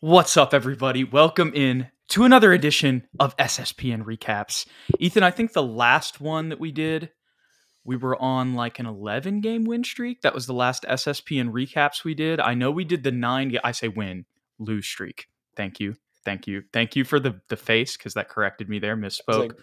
What's up, everybody? Welcome in to another edition of SSPN Recaps. Ethan, I think the last one that we did, we were on like an 11-game win streak. That was the last SSPN Recaps we did. I know we did the 9, I say win, lose streak. Thank you. Thank you for the face, because that corrected me there, misspoke.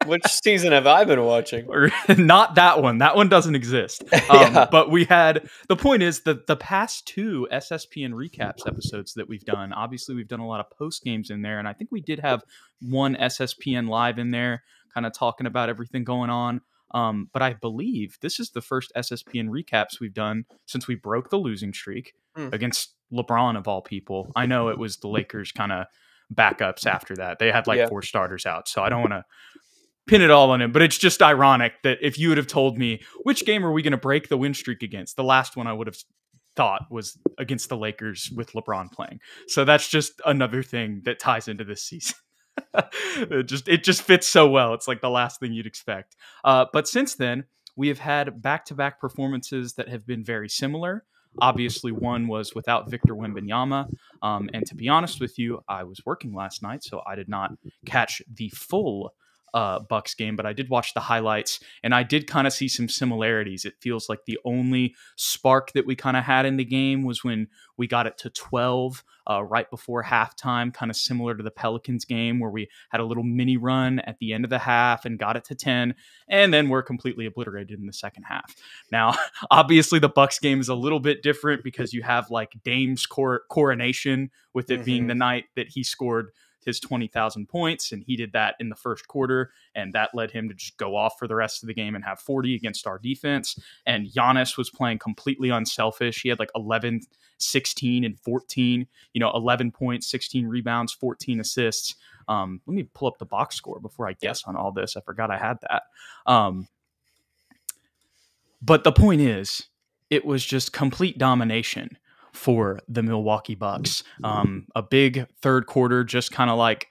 Which season have I been watching? Not that one. That one doesn't exist. Yeah. But we had, the point is that the past 2 SSPN recaps episodes that we've done, obviously we've done a lot of post games in there. And I think we did have one SSPN live in there kind of talking about everything going on. But I believe this is the first SSPN recaps we've done since we broke the losing streak against LeBron of all people. I know it was the Lakers kind of backups after that. They had 4 starters out. So I don't want to pin it all on him, but it's just ironic that if you would have told me which game are we going to break the win streak against, the last one I would have thought was against the Lakers with LeBron playing. So that's just another thing that ties into this season. it just fits so well. It's like the last thing you'd expect. But since then, we have had back-to-back performances that have been very similar. Obviously, one was without Victor Wembanyama. And to be honest with you, I was working last night, so I did not catch the full Bucks game, but I did watch the highlights and I did kind of see some similarities. It feels like the only spark that we kind of had in the game was when we got it to 12 right before halftime, kind of similar to the Pelicans game where we had a little mini run at the end of the half and got it to 10, and then we're completely obliterated in the second half. Now, obviously the Bucks game is a little bit different because you have like Dame's coronation with it being the night that he scored his 20,000 points, and he did that in the first quarter, and that led him to just go off for the rest of the game and have 40 against our defense. And Giannis was playing completely unselfish. He had like 11, 16, and 14, 11 points, 16 rebounds, 14 assists. Let me pull up the box score before I guess on all this. I forgot I had that. But the point is, it was just complete domination for the Milwaukee Bucks. A big third quarter, just kind of like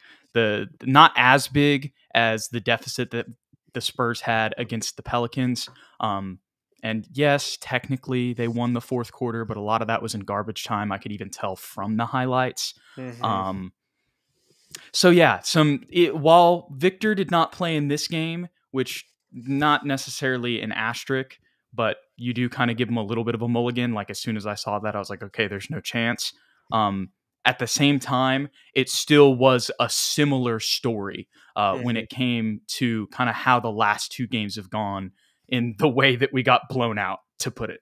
not as big as the deficit that the Spurs had against the Pelicans. And yes, technically they won the fourth quarter, but a lot of that was in garbage time. I could even tell from the highlights. So yeah, while Victor did not play in this game, which not necessarily an asterisk, but you do kind of give him a little bit of a mulligan. Like as soon as I saw that, I was like, okay, there's no chance. At the same time, it still was a similar story when it came to kind of how the last 2 games have gone in the way that we got blown out, to put it.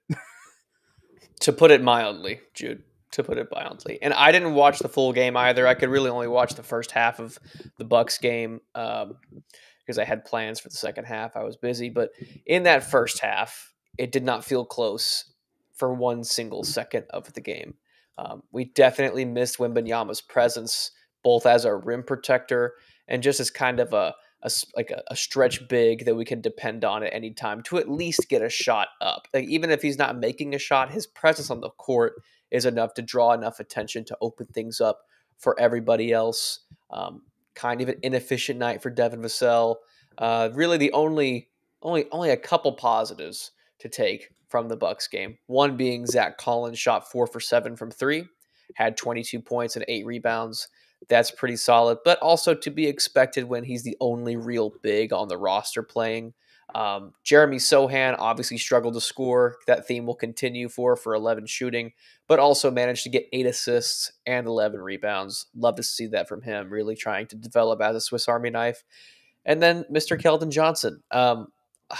To put it mildly, Jude. To put it mildly. And I didn't watch the full game either. I could really only watch the first half of the Bucks game because I had plans for the second half. I was busy. But in that first half, it did not feel close for one single second of the game. We definitely missed Wembanyama's presence, both as our rim protector and just as kind of a stretch big that we can depend on at any time to at least get a shot up. Like, even if he's not making a shot, his presence on the court is enough to draw enough attention to open things up for everybody else. Kind of an inefficient night for Devin Vassell. Really, the only a couple positives to take from the Bucks game. One being Zach Collins shot 4 for 7 from 3, had 22 points and 8 rebounds. That's pretty solid, but also to be expected when he's the only real big on the roster playing. Jeremy Sohan obviously struggled to score. That theme will continue for 11 shooting, but also managed to get 8 assists and 11 rebounds. Love to see that from him, really trying to develop as a Swiss Army knife. And then Mr. Keldon Johnson.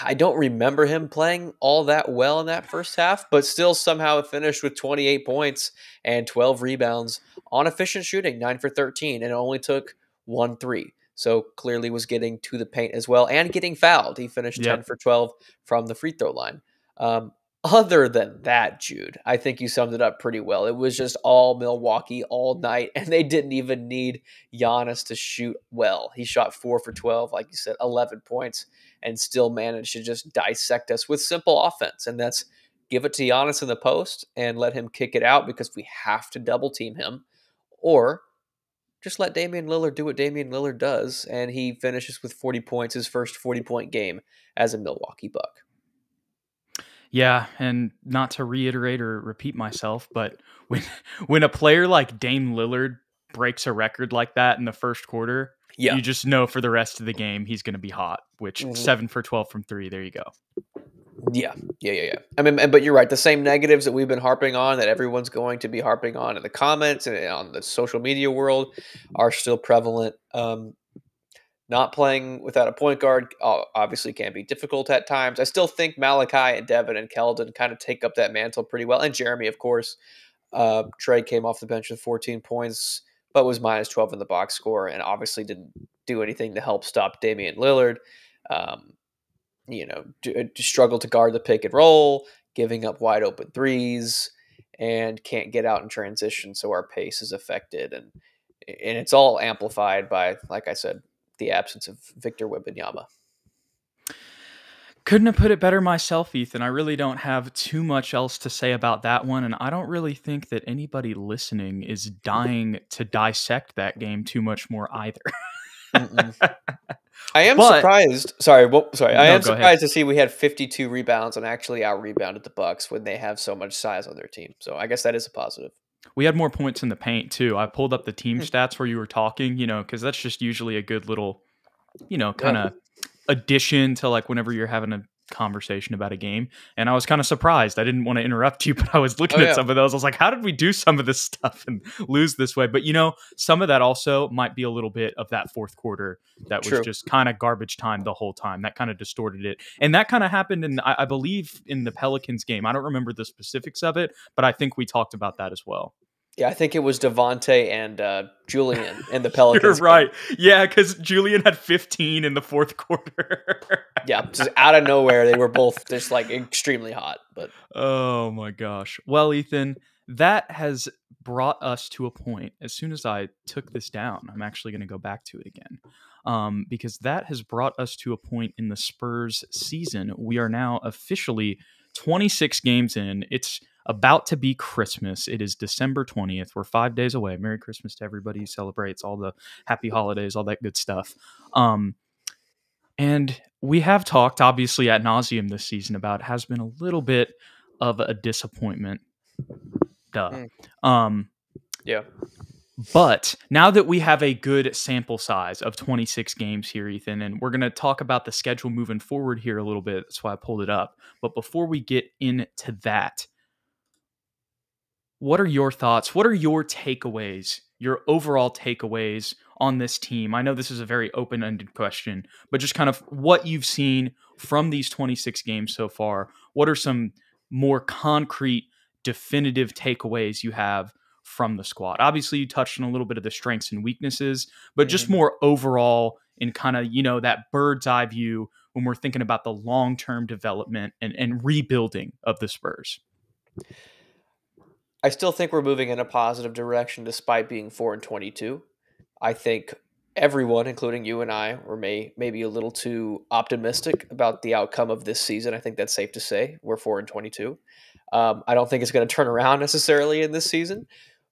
I don't remember him playing all that well in that first half, but still somehow finished with 28 points and 12 rebounds on efficient shooting, 9 for 13, and it only took 1 3. So clearly was getting to the paint as well and getting fouled. He finished 10 for 12 from the free throw line. Other than that, Jude, I think you summed it up pretty well. It was just all Milwaukee all night, and they didn't even need Giannis to shoot well. He shot 4 for 12, like you said, 11 points, and still managed to just dissect us with simple offense. And that's give it to Giannis in the post and let him kick it out because we have to double team him, or just let Damian Lillard do what Damian Lillard does, and he finishes with 40 points, his first 40-point game as a Milwaukee Buck. Yeah, and not to reiterate or repeat myself, but when when a player like Dame Lillard breaks a record like that in the first quarter, Yeah. you just know for the rest of the game he's going to be hot. Which Mhm. 7 for 12 from three. There you go. Yeah. I mean, but you're right. The same negatives that we've been harping on, that everyone's going to be harping on in the comments and on the social media world, are still prevalent. Not playing without a point guard obviously can be difficult at times. I still think Malachi and Devin and Keldon kind of take up that mantle pretty well, and Jeremy, of course. Trey came off the bench with 14 points, but was minus 12 in the box score, and obviously didn't do anything to help stop Damian Lillard. Um, struggle to guard the pick and roll, giving up wide open threes, and can't get out in transition, so our pace is affected, and it's all amplified by, like I said, the absence of Victor Wembanyama. Couldn't have put it better myself, Ethan. I really don't have too much else to say about that one, and I don't really think that anybody listening is dying to dissect that game too much more either. I am But surprised. Sorry. I no, am go ahead. surprised to see we had 52 rebounds and actually out rebounded the Bucks when they have so much size on their team. So I guess that is a positive. We had more points in the paint too. I pulled up the team Hmm. stats where you were talking, because that's just usually a good little, kind Yeah. of addition to like whenever you're having a conversation about a game. And I was kind of surprised. I didn't want to interrupt you, but I was looking Oh at yeah. some of those. I was like, how did we do some of this stuff and lose this way? But some of that also might be a little bit of that fourth quarter that was True. just kind of garbage time the whole time. That kind of distorted it. And that kind of happened in, I believe, in the Pelicans game. I don't remember the specifics of it, but I think we talked about that as well. Yeah, I think it was Devontae and Julian in the You're Pelicans game. right. Yeah, because Julian had 15 in the fourth quarter. Yeah, just out of nowhere, they were both just like extremely hot. But Oh my gosh. Well, Ethan, that has brought us to a point. As soon as I took this down, I'm actually going to go back to it again. Because that has brought us to a point in the Spurs season. We are now officially 26 games in. It's about to be Christmas. It is December 20th. We're 5 days away. Merry Christmas to everybody who celebrates, all the happy holidays, all that good stuff. And we have talked, obviously, ad nauseum this season about it has been a little bit of a disappointment. Duh. yeah. But now that we have a good sample size of 26 games here, Ethan, and we're going to talk about the schedule moving forward here a little bit. That's why I pulled it up. But before we get into that, what are your thoughts? What are your takeaways, your overall takeaways on this team? I know this is a very open-ended question, but just kind of what you've seen from these 26 games so far. What are some more concrete, definitive takeaways you have from the squad? Obviously, you touched on a little bit of the strengths and weaknesses, but just more overall in kind of, that bird's eye view when we're thinking about the long-term development and rebuilding of the Spurs. I still think we're moving in a positive direction despite being 4-22. I think everyone, including you and I, were maybe a little too optimistic about the outcome of this season. I think that's safe to say. We're 4-22. I don't think it's going to turn around necessarily in this season,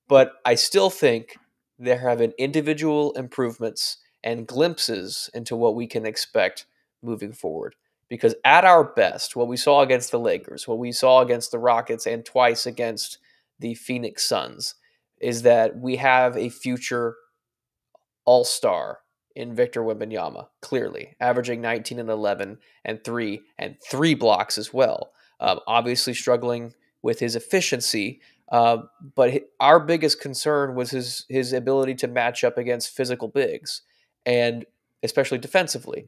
but I still think there have been individual improvements and glimpses into what we can expect moving forward. Because at our best, what we saw against the Lakers, what we saw against the Rockets, and twice against the Phoenix Suns, is that we have a future all-star in Victor Wembanyama, clearly, averaging 19 and 11 and 3 blocks as well. Obviously struggling with his efficiency, but our biggest concern was his ability to match up against physical bigs, and especially defensively.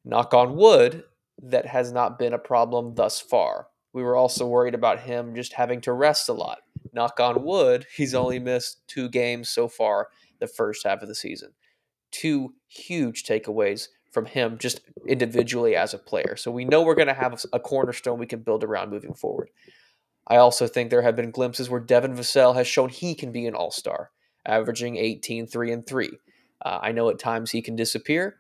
Knock on wood, that has not been a problem thus far. We were also worried about him just having to rest a lot. Knock on wood, he's only missed 2 games so far the first half of the season. 2 huge takeaways from him just individually as a player. So we know we're going to have a cornerstone we can build around moving forward. I also think there have been glimpses where Devin Vassell has shown he can be an all-star, averaging 18, 3, and 3. I know at times he can disappear.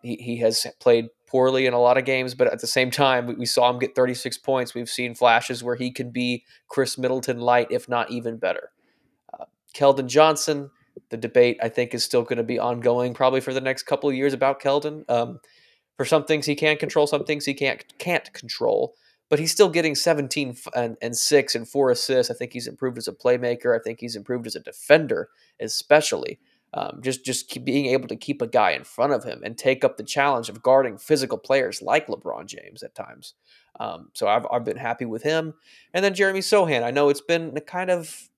He has played poorly in a lot of games, but at the same time, we saw him get 36 points. We've seen flashes where he can be Chris Middleton light, if not even better. Keldon Johnson, the debate I think is still going to be ongoing probably for the next couple of years about Keldon. For some things he can control, some things he can't control. but he's still getting 17 and 6 and 4 assists. I think he's improved as a playmaker. I think he's improved as a defender, especially. Just being able to keep a guy in front of him and take up the challenge of guarding physical players like LeBron James at times. So I've been happy with him. And then Jeremy Sohan, I know it's been kind of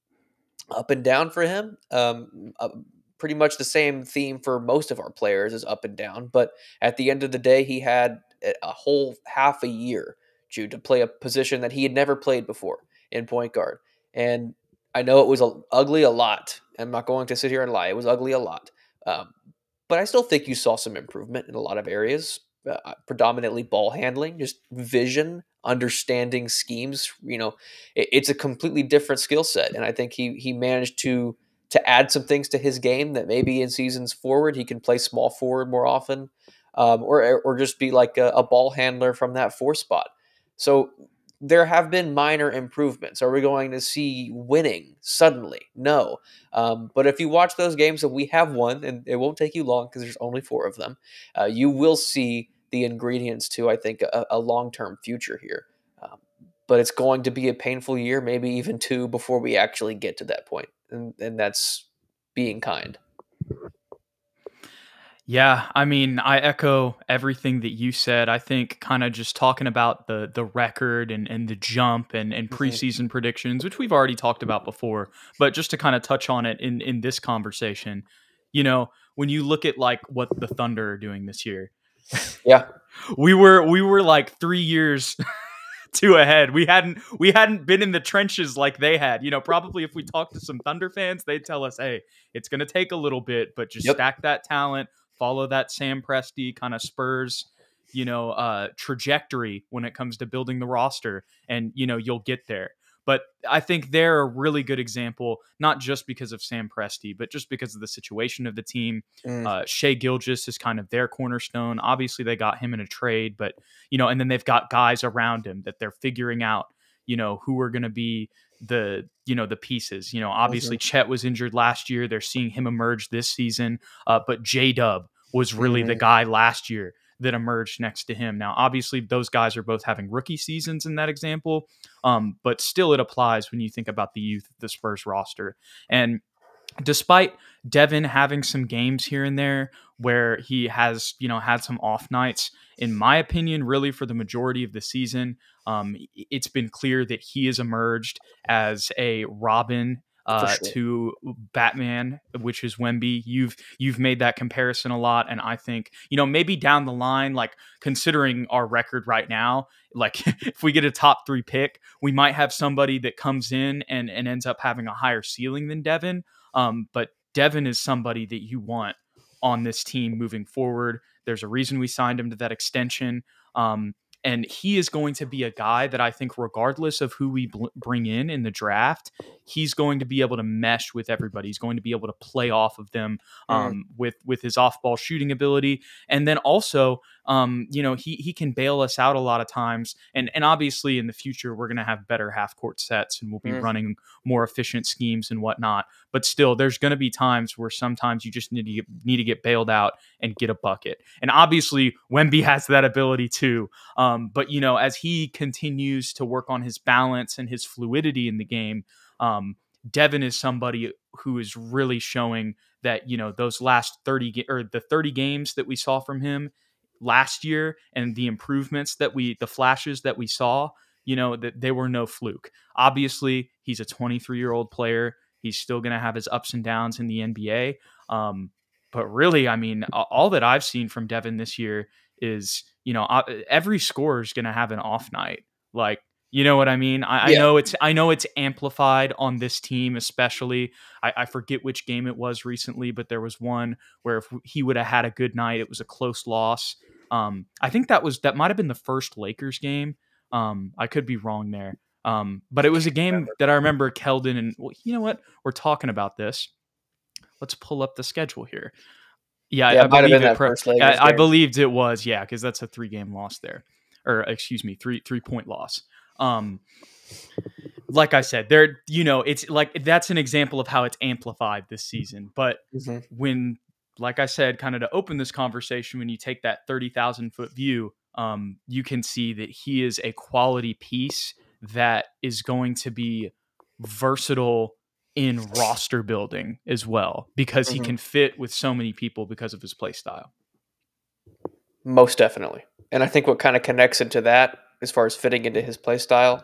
up and down for him. Pretty much the same theme for most of our players is up and down. But at the end of the day, he had a whole half a year, Jude, to play a position that he had never played before in point guard. And I know it was ugly a lot. I'm not going to sit here and lie. It was ugly a lot. But I still think you saw some improvement in a lot of areas, predominantly ball handling, just vision, understanding schemes. It's a completely different skill set. And I think he managed to add some things to his game that maybe in seasons forward he can play small forward more often, or just be like a ball handler from that 4 spot. So there have been minor improvements. Are we going to see winning suddenly? No. But if you watch those games that we have won, and it won't take you long because there's only 4 of them, you will see the ingredients to, I think, a long-term future here. But it's going to be a painful year, maybe even 2, before we actually get to that point. And that's being kind. Yeah, I mean, I echo everything that you said. I think kind of just talking about the record and the jump and preseason predictions, which we've already talked about before, but just to kind of touch on it in this conversation, when you look at like what the Thunder are doing this year, yeah, we were like 3 years too ahead. We hadn't been in the trenches like they had. Probably if we talked to some Thunder fans, they'd tell us, hey, it's going to take a little bit, but just stack that talent, follow that Sam Presti kind of Spurs, trajectory when it comes to building the roster, and, you'll get there. But I think they're a really good example, not just because of Sam Presti, but just because of the situation of the team. Shai Gilgeous is kind of their cornerstone. Obviously, they got him in a trade, but, and then they've got guys around him that they're figuring out, who are going to be the pieces. Obviously, Chet was injured last year. They're seeing him emerge this season. But J-Dub was really the guy last year that emerged next to him. Now, obviously, those guys are both having rookie seasons in that example, but still it applies when you think about the youth of the Spurs roster. And despite Devin having some games here and there where he has, had some off nights, in my opinion, really for the majority of the season, it's been clear that he has emerged as a Robin to Batman, which is Wemby. You've made that comparison a lot, and I think maybe down the line, like considering our record right now, like if we get a top 3 pick, we might have somebody that comes in and ends up having a higher ceiling than Devin. But Devin is somebody that you want on this team moving forward. There's a reason we signed him to that extension. And he is going to be a guy that I think regardless of who we bring in the draft, he's going to be able to mesh with everybody. He's going to be able to play off of them with his off-ball shooting ability. And then also, he can bail us out a lot of times. And obviously in the future, we're going to have better half-court sets and we'll be running more efficient schemes and whatnot. But still, there's going to be times where sometimes you just need to get bailed out and get a bucket. And obviously, Wemby has that ability too. But, as he continues to work on his balance and his fluidity in the game, Devin is somebody who is really showing that, those last 30 or the 30 games that we saw from him last year and the improvements the flashes that we saw, that they were no fluke. Obviously, he's a 23-year-old player. He's still going to have his ups and downs in the NBA. But really, I mean, all that I've seen from Devin this year is, every scorer is going to have an off night. Like, you know what I mean? I know it's amplified on this team, especially. I forget which game it was recently, but there was one where if he would have had a good night, it was a close loss. I think that might have been the first Lakers game. I could be wrong there. But it was a game that I remember Keldon and, well, you know what? We're talking about this. Let's pull up the schedule here. Yeah, I believe I believed it was, because that's a 3-game loss there. Or excuse me, 3-point loss. Like I said, it's like that's an example of how it's amplified this season. But when, like I said, kind of to open this conversation, when you take that 30,000-foot view, you can see that he is a quality piece that is going to be versatile in roster building as well, because he Mhm. can fit with so many people because of his play style. Most definitely. And I think what kind of connects into that, as far as fitting into his play style,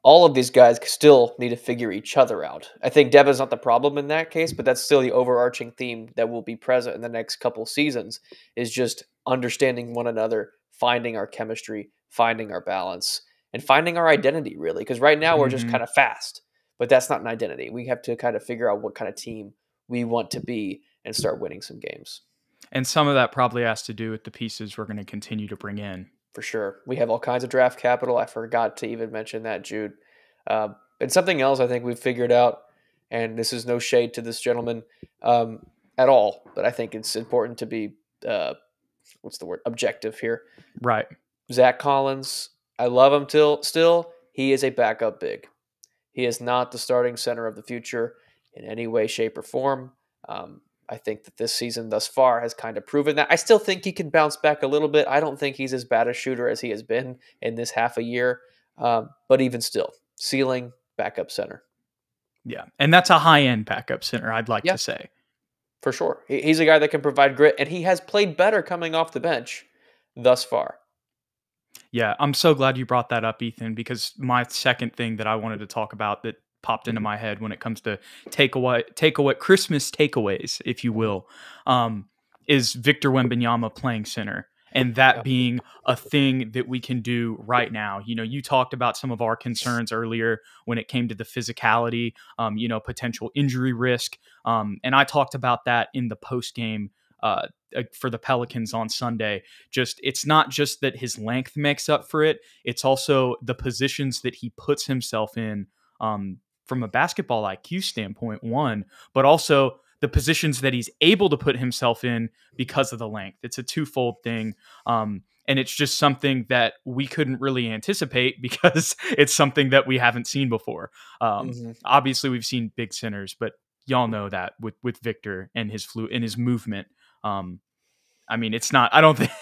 all of these guys still need to figure each other out. I think Devin's not the problem in that case, but that's still the overarching theme that will be present in the next couple seasons, is just understanding one another, finding our chemistry, finding our balance, and finding our identity, really. Because right now we're just Mm-hmm. kind of fast, but that's not an identity. We have to kind of figure out what kind of team we want to be and start winning some games. And some of that probably has to do with the pieces we're going to continue to bring in. For sure. We have all kinds of draft capital. I forgot to even mention that, Jude. And something else I think we've figured out, and this is no shade to this gentleman at all, but I think it's important to be, what's the word, objective here. Right. Zach Collins, I love him still. He is a backup big. He is not the starting center of the future in any way, shape, or form. I think that this season thus far has kind of proven that. I still think he can bounce back a little bit. I don't think he's as bad a shooter as he has been in this half a year. But even still, ceiling, backup center. Yeah. And that's a high-end backup center, I'd like to say. For sure. He's a guy that can provide grit, and he has played better coming off the bench thus far. Yeah, I'm so glad you brought that up, Ethan, because my second thing that I wanted to talk about that popped into my head when it comes to takeaway Christmas takeaways, if you will, is Victor Wembanyama playing center, and that being a thing that we can do right now. You know, you talked about some of our concerns earlier when it came to the physicality, potential injury risk, and I talked about that in the post game for the Pelicans on Sunday. It's not just that his length makes up for it. It's also the positions that he puts himself in from a basketball IQ standpoint, one, but also the positions that he's able to put himself in because of the length. It's a twofold thing. And it's just something that we couldn't really anticipate because it's something that we haven't seen before. Obviously, we've seen big centers, but y'all know that with Victor and his movement. I mean, it's not. I don't think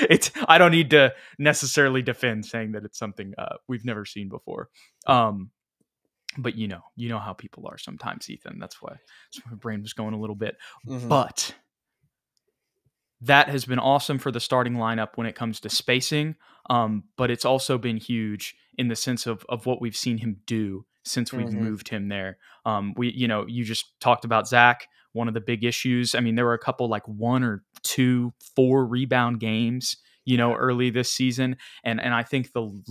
it's. I don't need to necessarily defend saying that it's something we've never seen before. But you know how people are sometimes, Ethan. That's why my brain was going a little bit. But that has been awesome for the starting lineup when it comes to spacing. But it's also been huge in the sense of what we've seen him do since we've moved him there. You just talked about Zach. One of the big issues. I mean, there were a couple like 1 or 2 4 rebound games, early this season. And I think the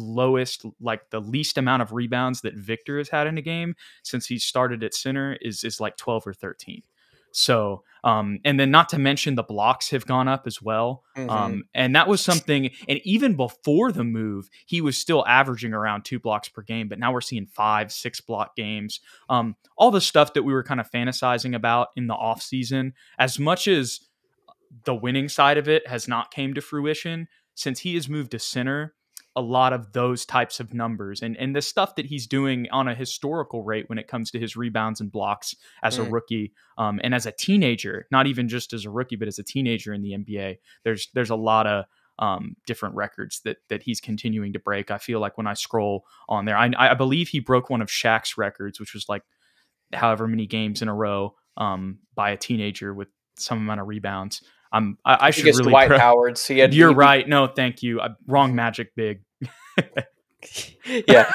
least amount of rebounds that Victor has had in a game since he started at center is like 12 or 13. So, and then not to mention the blocks have gone up as well. And that was something, and even before the move, he was still averaging around 2 blocks per game, but now we're seeing 5, 6 block games. All the stuff that we were kind of fantasizing about in the off season, as much as the winning side of it has not came to fruition, since he has moved to center, a lot of those types of numbers and the stuff that he's doing on a historical rate when it comes to his rebounds and blocks as a rookie and as a teenager, not even just as a rookie, but as a teenager in the NBA, there's a lot of different records that he's continuing to break. I feel like when I scroll on there, I believe he broke one of Shaq's records, which was like however many games in a row by a teenager with some amount of rebounds. I should really. Dwight Howard. So you're right. No, thank you. Wrong Magic big. yeah.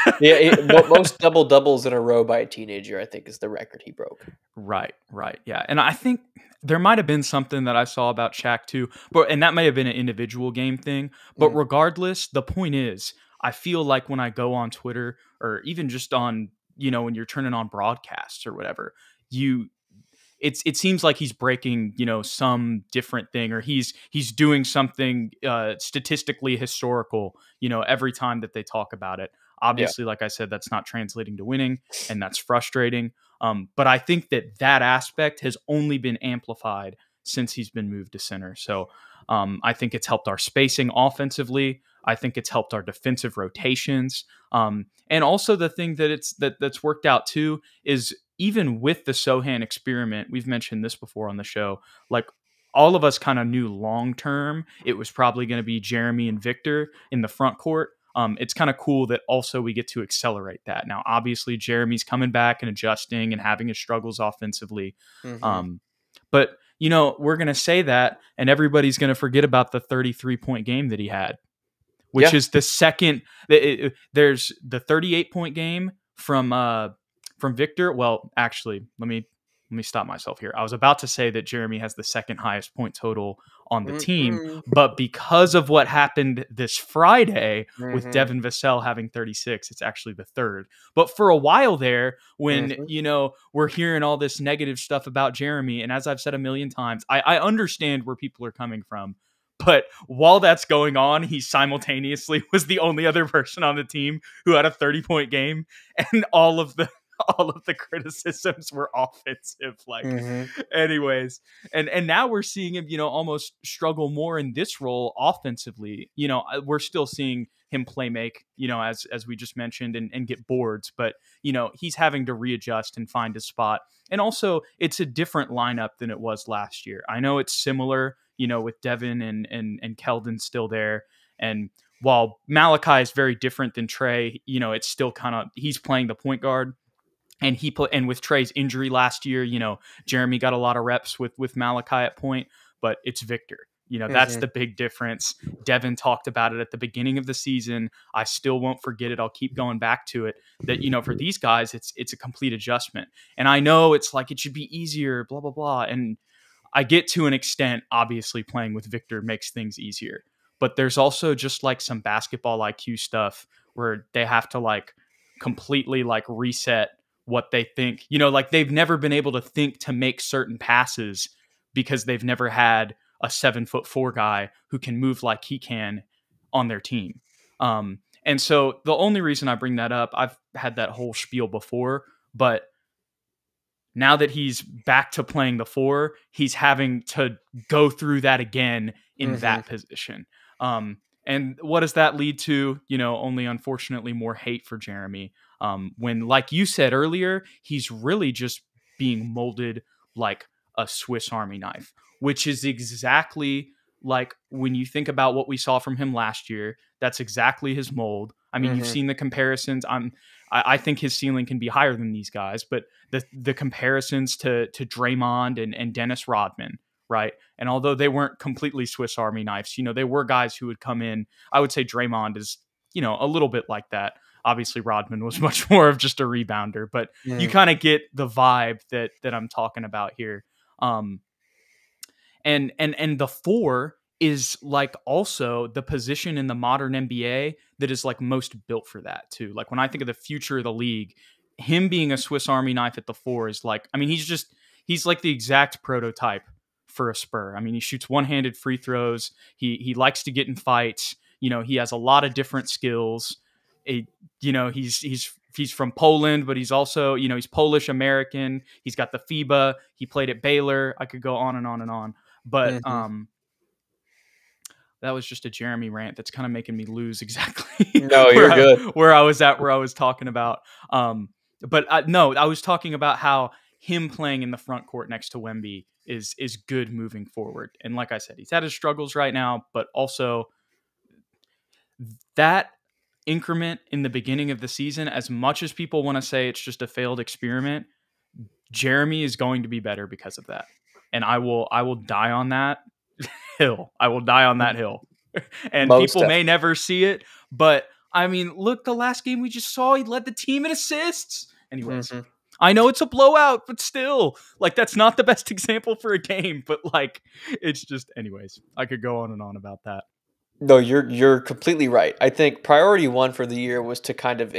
Most double doubles in a row by a teenager, I think, is the record he broke. Right. Yeah, and I think there might have been something that I saw about Shaq too, and that may have been an individual game thing. But regardless, the point is, I feel like when I go on Twitter or even just on when you're turning on broadcasts or whatever, it seems like he's breaking, some different thing, or he's doing something statistically historical, every time that they talk about it. Obviously, like I said, that's not translating to winning, and that's frustrating. But I think that aspect has only been amplified since he's been moved to center. So I think it's helped our spacing offensively. I think it's helped our defensive rotations. And also the thing that's worked out too is, even with the Sohan experiment, we've mentioned this before on the show, like all of us kind of knew long term it was probably going to be Jeremy and Victor in the front court. It's kind of cool that also we get to accelerate that. Now, obviously, Jeremy's coming back and adjusting and having his struggles offensively. Mm-hmm. But, we're going to say that, and everybody's going to forget about the 33-point game that he had, which is the second. There's the 38-point game from Victor. Well, actually, let me stop myself here. I was about to say that Jeremy has the second highest point total on the team, but because of what happened this Friday with Devin Vassell having 36, it's actually the third. But for a while there, when we're hearing all this negative stuff about Jeremy, and as I've said a million times, I understand where people are coming from. But while that's going on, he simultaneously was the only other person on the team who had a 30-point game, and all of the criticisms were offensive. Anyways, and now we're seeing him, almost struggle more in this role offensively. We're still seeing him play make, as we just mentioned, and get boards, but he's having to readjust and find his spot. And also, it's a different lineup than it was last year. I know it's similar, with Devin and Keldon still there. And while Malachi is very different than Trey, it's still kind of, he's playing the point guard. And with Trey's injury last year, Jeremy got a lot of reps with Malachi at point, but it's Victor. That's the big difference. Devin talked about it at the beginning of the season. I still won't forget it. I'll keep going back to it. That, for these guys, it's a complete adjustment. And I know it's like it should be easier, blah, blah, blah. And I get to an extent, obviously playing with Victor makes things easier. But there's also just like some basketball IQ stuff where they have to completely reset what they think. They've never been able to think to make certain passes because they've never had a 7'4" guy who can move like he can on their team. And so the only reason I bring that up, I've had that whole spiel before, but now that he's back to playing the 4, he's having to go through that again in that position. And what does that lead to? Only unfortunately more hate for Jeremy. When, like you said earlier, he's really just being molded like a Swiss Army knife, which is exactly like when you think about what we saw from him last year. That's exactly his mold. I mean, you've seen the comparisons. I think his ceiling can be higher than these guys, but the comparisons to Draymond and Dennis Rodman, right? And although they weren't completely Swiss Army knives, they were guys who would come in. I would say Draymond is, a little bit like that. Obviously, Rodman was much more of just a rebounder, but you kind of get the vibe that I'm talking about here. And the 4 is also the position in the modern NBA that is most built for that too. When I think of the future of the league, him being a Swiss Army knife at the 4 is he's like the exact prototype for a Spur. I mean, he shoots one-handed free throws. He likes to get in fights. He has a lot of different skills. He's from Poland, but he's also, he's Polish American. He's got the FIBA. He played at Baylor. I could go on and on and on. But that was just a Jeremy rant that's kind of making me lose exactly no, you're good. Where I was at, where I was talking about. But I was talking about how him playing in the front court next to Wemby is good moving forward. And like I said, he's had his struggles right now, but also that increment in the beginning of the season, as much as people want to say it's just a failed experiment, Jeremy is going to be better because of that. And I will die on that hill. I will die on that hill. And people may never see it, but I mean, look, the last game we just saw, he led the team in assists. Anyways, I know it's a blowout, but still, that's not the best example for a game, but it's just, anyways, I could go on and on about that. No, you're completely right. I think priority 1 for the year was to kind of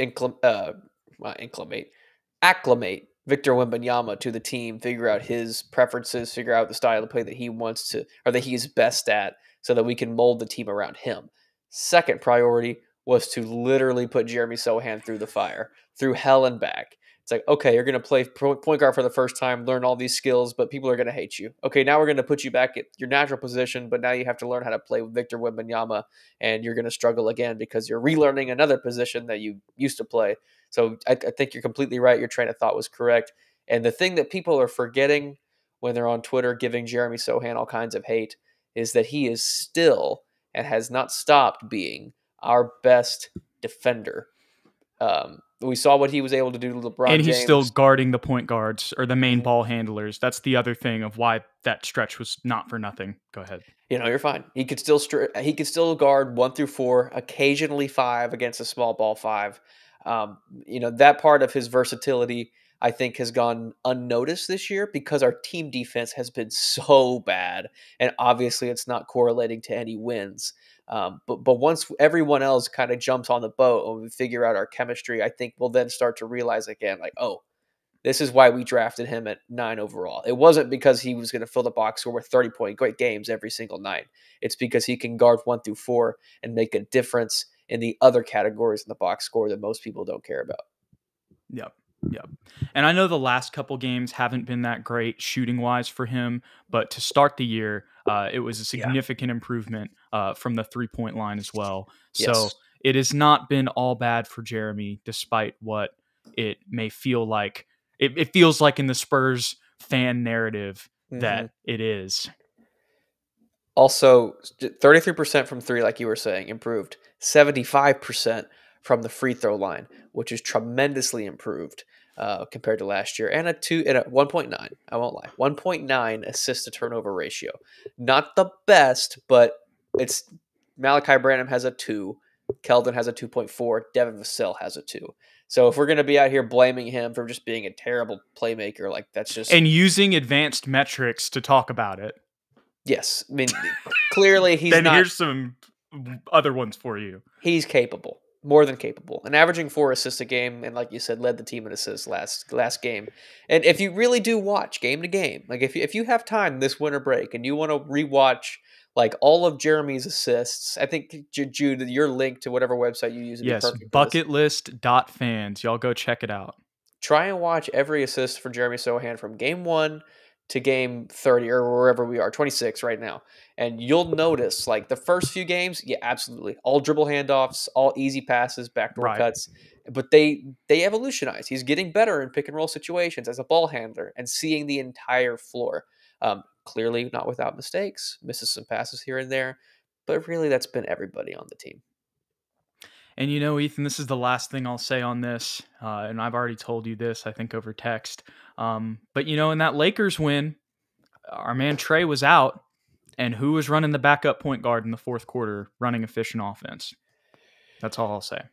acclimate Victor Wembanyama to the team, figure out his preferences, figure out the style of play that he wants to, or that he's best at, so that we can mold the team around him. Second priority was to literally put Jeremy Sohan through the fire, through hell and back. It's like, okay, you're going to play point guard for the first time, learn all these skills, but people are going to hate you. Okay, now we're going to put you back at your natural position, but now you have to learn how to play with Victor Wembanyama, and you're going to struggle again because you're relearning another position that you used to play. So I think you're completely right. Your train of thought was correct. And the thing that people are forgetting when they're on Twitter giving Jeremy Sohan all kinds of hate is that he is still and has not stopped being our best defender. We saw what he was able to do to LeBron And he's James. still guarding the point guards or the main ball handlers. That's the other thing of why that stretch was not for nothing. Go ahead. You're fine. He could still guard 1 through 4, occasionally 5 against a small ball 5. That part of his versatility, I think, has gone unnoticed this year because our team defense has been so bad, and obviously it's not correlating to any wins. But once everyone else kind of jumps on the boat and we figure out our chemistry, I think we'll then start to realize again, like, oh, this is why we drafted him at 9 overall. It wasn't because he was going to fill the box score with 30-point great games every single night. It's because he can guard 1 through 4 and make a difference in the other categories in the box score that most people don't care about. Yep. And I know the last couple games haven't been that great shooting-wise for him, but to start the year, it was a significant improvement from the three-point line as well. So it has not been all bad for Jeremy, despite what it may feel like. It feels like in the Spurs fan narrative that it is. Also, 33% from 3, like you were saying, improved. 75% from the free throw line, which is tremendously improved compared to last year. And a 1.9, I won't lie, 1.9 assist to turnover ratio. Not the best, but it's Malachi Branham has a 2, Keldon has a 2.4, Devin Vassell has a 2. So if we're going to be out here blaming him for just being a terrible playmaker, like that's just... And using advanced metrics to talk about it. Yes. I mean, clearly he's then not... here's some other ones for you. He's capable. More than capable. And averaging 4 assists a game, and like you said, led the team in assists last game. And if you really do watch game to game, like if you have time this winter break and you want to rewatch like all of Jeremy's assists, I think, Jude, your link to whatever website you use would be perfect. Bucketlist.fans. Y'all go check it out. Try and watch every assist for Jeremy Sohan from game 1 to game 30 or wherever we are, 26 right now. And you'll notice like the first few games, yeah, absolutely. All dribble handoffs, all easy passes, backdoor cuts. But they evolutionize. He's getting better in pick and roll situations as a ball handler and seeing the entire floor. Clearly not without mistakes, misses some passes here and there, but really that's been everybody on the team. And Ethan, this is the last thing I'll say on this, and I've already told you this, I think, over text. But, in that Lakers win, our man Trey was out, and who was running the backup point guard in the fourth quarter, running efficient offense? That's all I'll say.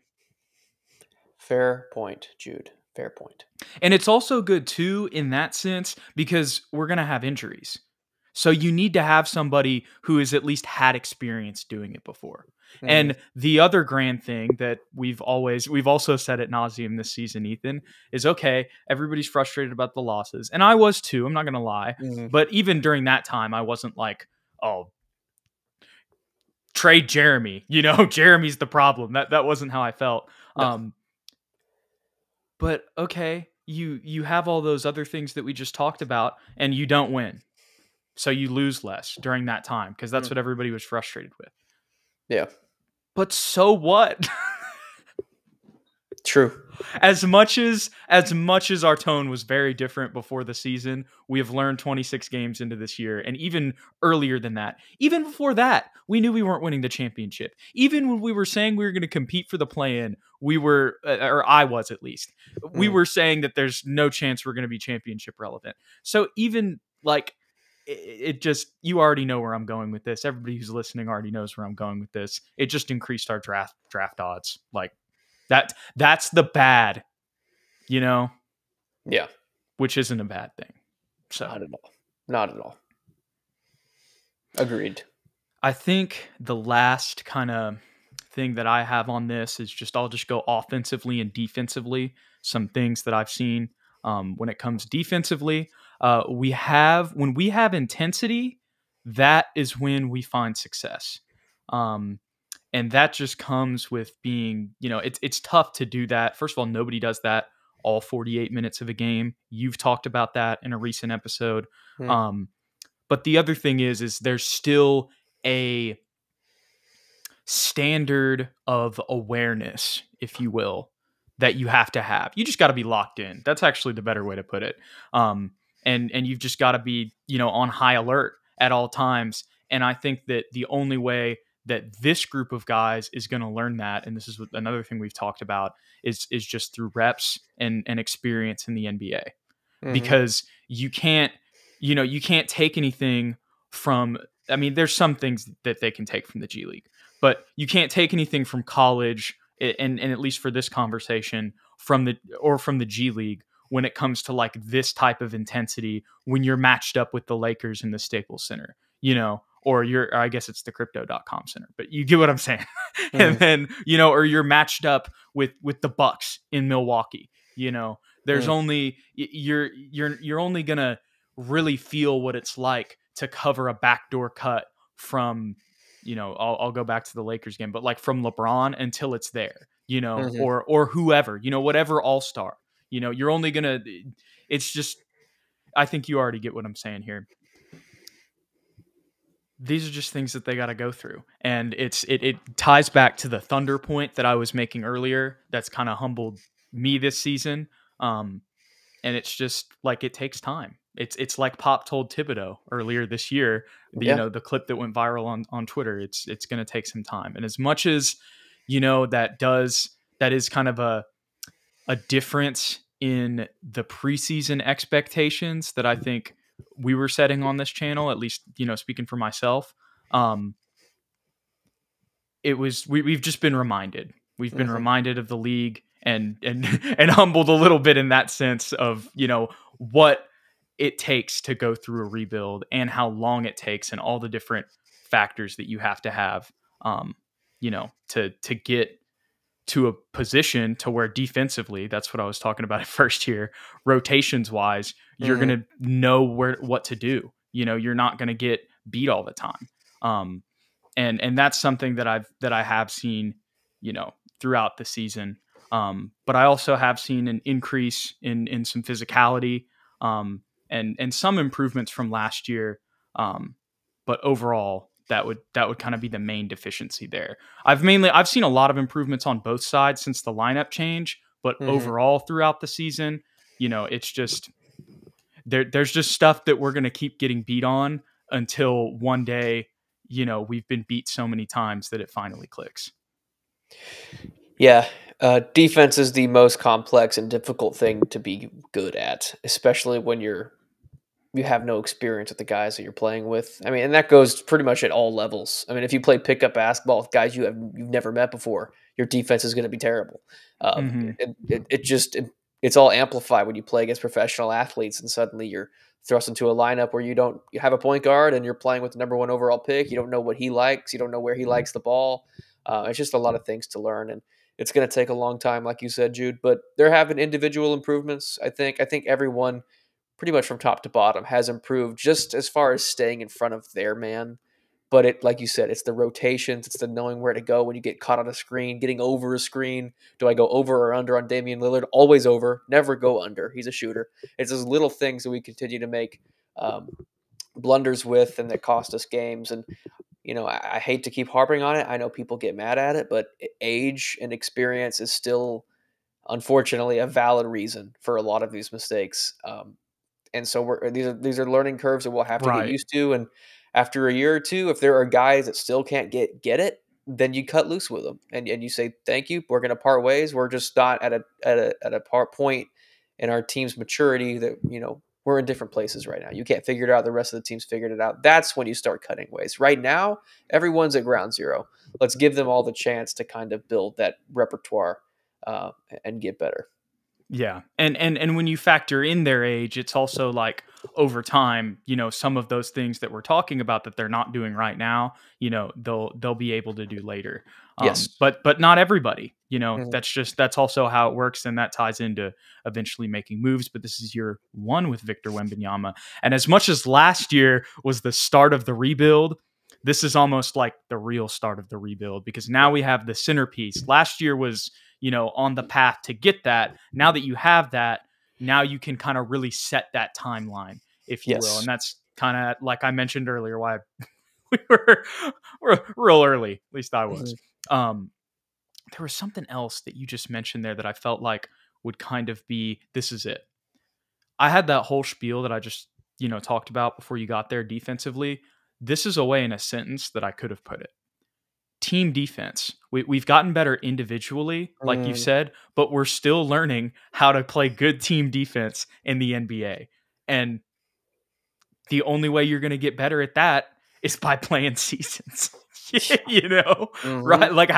Fair point, Jude. Fair point. And it's also good, too, in that sense, because we're going to have injuries. So you need to have somebody who has at least had experience doing it before. Mm-hmm. And the other grand thing that we've also said ad nauseum this season, Ethan, is okay, everybody's frustrated about the losses. And I was too, I'm not going to lie. Mm-hmm. But even during that time, I wasn't like, oh, trade Jeremy. Jeremy's the problem. That wasn't how I felt. No. But okay, you have all those other things that we just talked about, and you don't win. So you lose less during that time because that's what everybody was frustrated with. Yeah. But so what? True. As much as our tone was very different before the season, we have learned 26 games into this year. And even earlier than that, even before that, we knew we weren't winning the championship. Even when we were saying we were going to compete for the play-in, we were, or I was at least, we were saying that there's no chance we're going to be championship relevant. So even like, it just, you already know where I'm going with this. Everybody who's listening already knows where I'm going with this. It just increased our draft odds. Like that's the bad, Yeah. Which isn't a bad thing. So Not at all. Agreed. I think the last kind of thing that I have on this is I'll just go offensively and defensively. Some things that I've seen when it comes defensively. When we have intensity, that is when we find success. And that just comes with being, it's tough to do that. First of all, nobody does that all 48 minutes of a game. You've talked about that in a recent episode. But the other thing is there's still a standard of awareness, if you will, that you have to have. You just got to be locked in. That's actually the better way to put it. and you've just got to be, on high alert at all times. And I think that the only way that this group of guys is going to learn that, and this is another thing we've talked about, is just through reps and experience in the NBA. Because you can't take anything from, I mean, there's some things that they can take from the G League, but you can't take anything from college, and at least for this conversation, from the G League when it comes to like this type of intensity when you're matched up with the Lakers in the Staples Center, or I guess it's the crypto.com center, but you get what I'm saying. And then, or you're matched up with the Bucks in Milwaukee, there's only, you're only going to really feel what it's like to cover a backdoor cut from, I'll go back to the Lakers game, but like from LeBron until it's there, or whoever, whatever all-star, you're only going to, it's just, I think you already get what I'm saying here. These are just things that they got to go through. And it ties back to the Thunder point that I was making earlier. That's kind of humbled me this season. And it's just like, it takes time. It's like Pop told Thibodeau earlier this year, the clip that went viral on Twitter. It's going to take some time. And as much as, that is kind of a difference in the preseason expectations that I think we were setting on this channel, at least, speaking for myself. We've just been reminded. We've been reminded of the league and humbled a little bit in that sense of, what it takes to go through a rebuild and how long it takes and all the different factors that you have to have, to get to a position to where defensively, that's what I was talking about at first here, rotations wise, you're going to know what to do. You're not going to get beat all the time. And that's something that I have seen, throughout the season. But I also have seen an increase in some physicality, and some improvements from last year. But overall, that would kind of be the main deficiency there. I've seen a lot of improvements on both sides since the lineup change, but overall throughout the season, it's just there's just stuff that we're going to keep getting beat on until one day, we've been beat so many times that it finally clicks. Yeah. Defense is the most complex and difficult thing to be good at, especially when you have no experience with the guys that you're playing with. I mean, and that goes pretty much at all levels. I mean, if you play pickup basketball with guys you've never met before, your defense is going to be terrible. It's all amplified when you play against professional athletes, and suddenly you're thrust into a lineup where you have a point guard and you're playing with the number 1 overall pick. You don't know what he likes. You don't know where he likes the ball. It's just a lot of things to learn, and it's going to take a long time, like you said, Jude. But there have been individual improvements. I think everyone, pretty much from top to bottom, has improved just as far as staying in front of their man. But like you said, it's the rotations, it's the knowing where to go when you get caught on a screen, getting over a screen. Do I go over or under on Damian Lillard? Always over, never go under. He's a shooter. It's those little things that we continue to make blunders with, and that cost us games. And I hate to keep harping on it. I know people get mad at it, but age and experience is still, unfortunately, a valid reason for a lot of these mistakes. And so these are learning curves that we'll have to get used to. And after a year or two, if there are guys that still can't get it, then you cut loose with them and you say, thank you, we're going to part ways. We're just not at a point in our team's maturity that, we're in different places right now. You can't figure it out. The rest of the team's figured it out. That's when you start cutting ways. Right now, everyone's at ground zero. Let's give them all the chance to kind of build that repertoire and get better. Yeah. And when you factor in their age, it's also like over time, some of those things that we're talking about that they're not doing right now, they'll be able to do later. Yes. But not everybody, that's also how it works. And that ties into eventually making moves. But this is year 1 with Victor Wembanyama. And as much as last year was the start of the rebuild, this is almost like the real start of the rebuild, because now we have the centerpiece. Last year was, on the path to get that. Now that you have that, now you can kind of really set that timeline, if you will. And that's kind of, like I mentioned earlier, why we were real early, at least I was. There was something else that you just mentioned there that I felt like would kind of be, this is it. I had that whole spiel that I just, talked about before you got there defensively. This is a way in a sentence that I could have put it. Team defense. We've gotten better individually, like you said, but we're still learning how to play good team defense in the NBA. And the only way you're going to get better at that is by playing seasons. Right? Like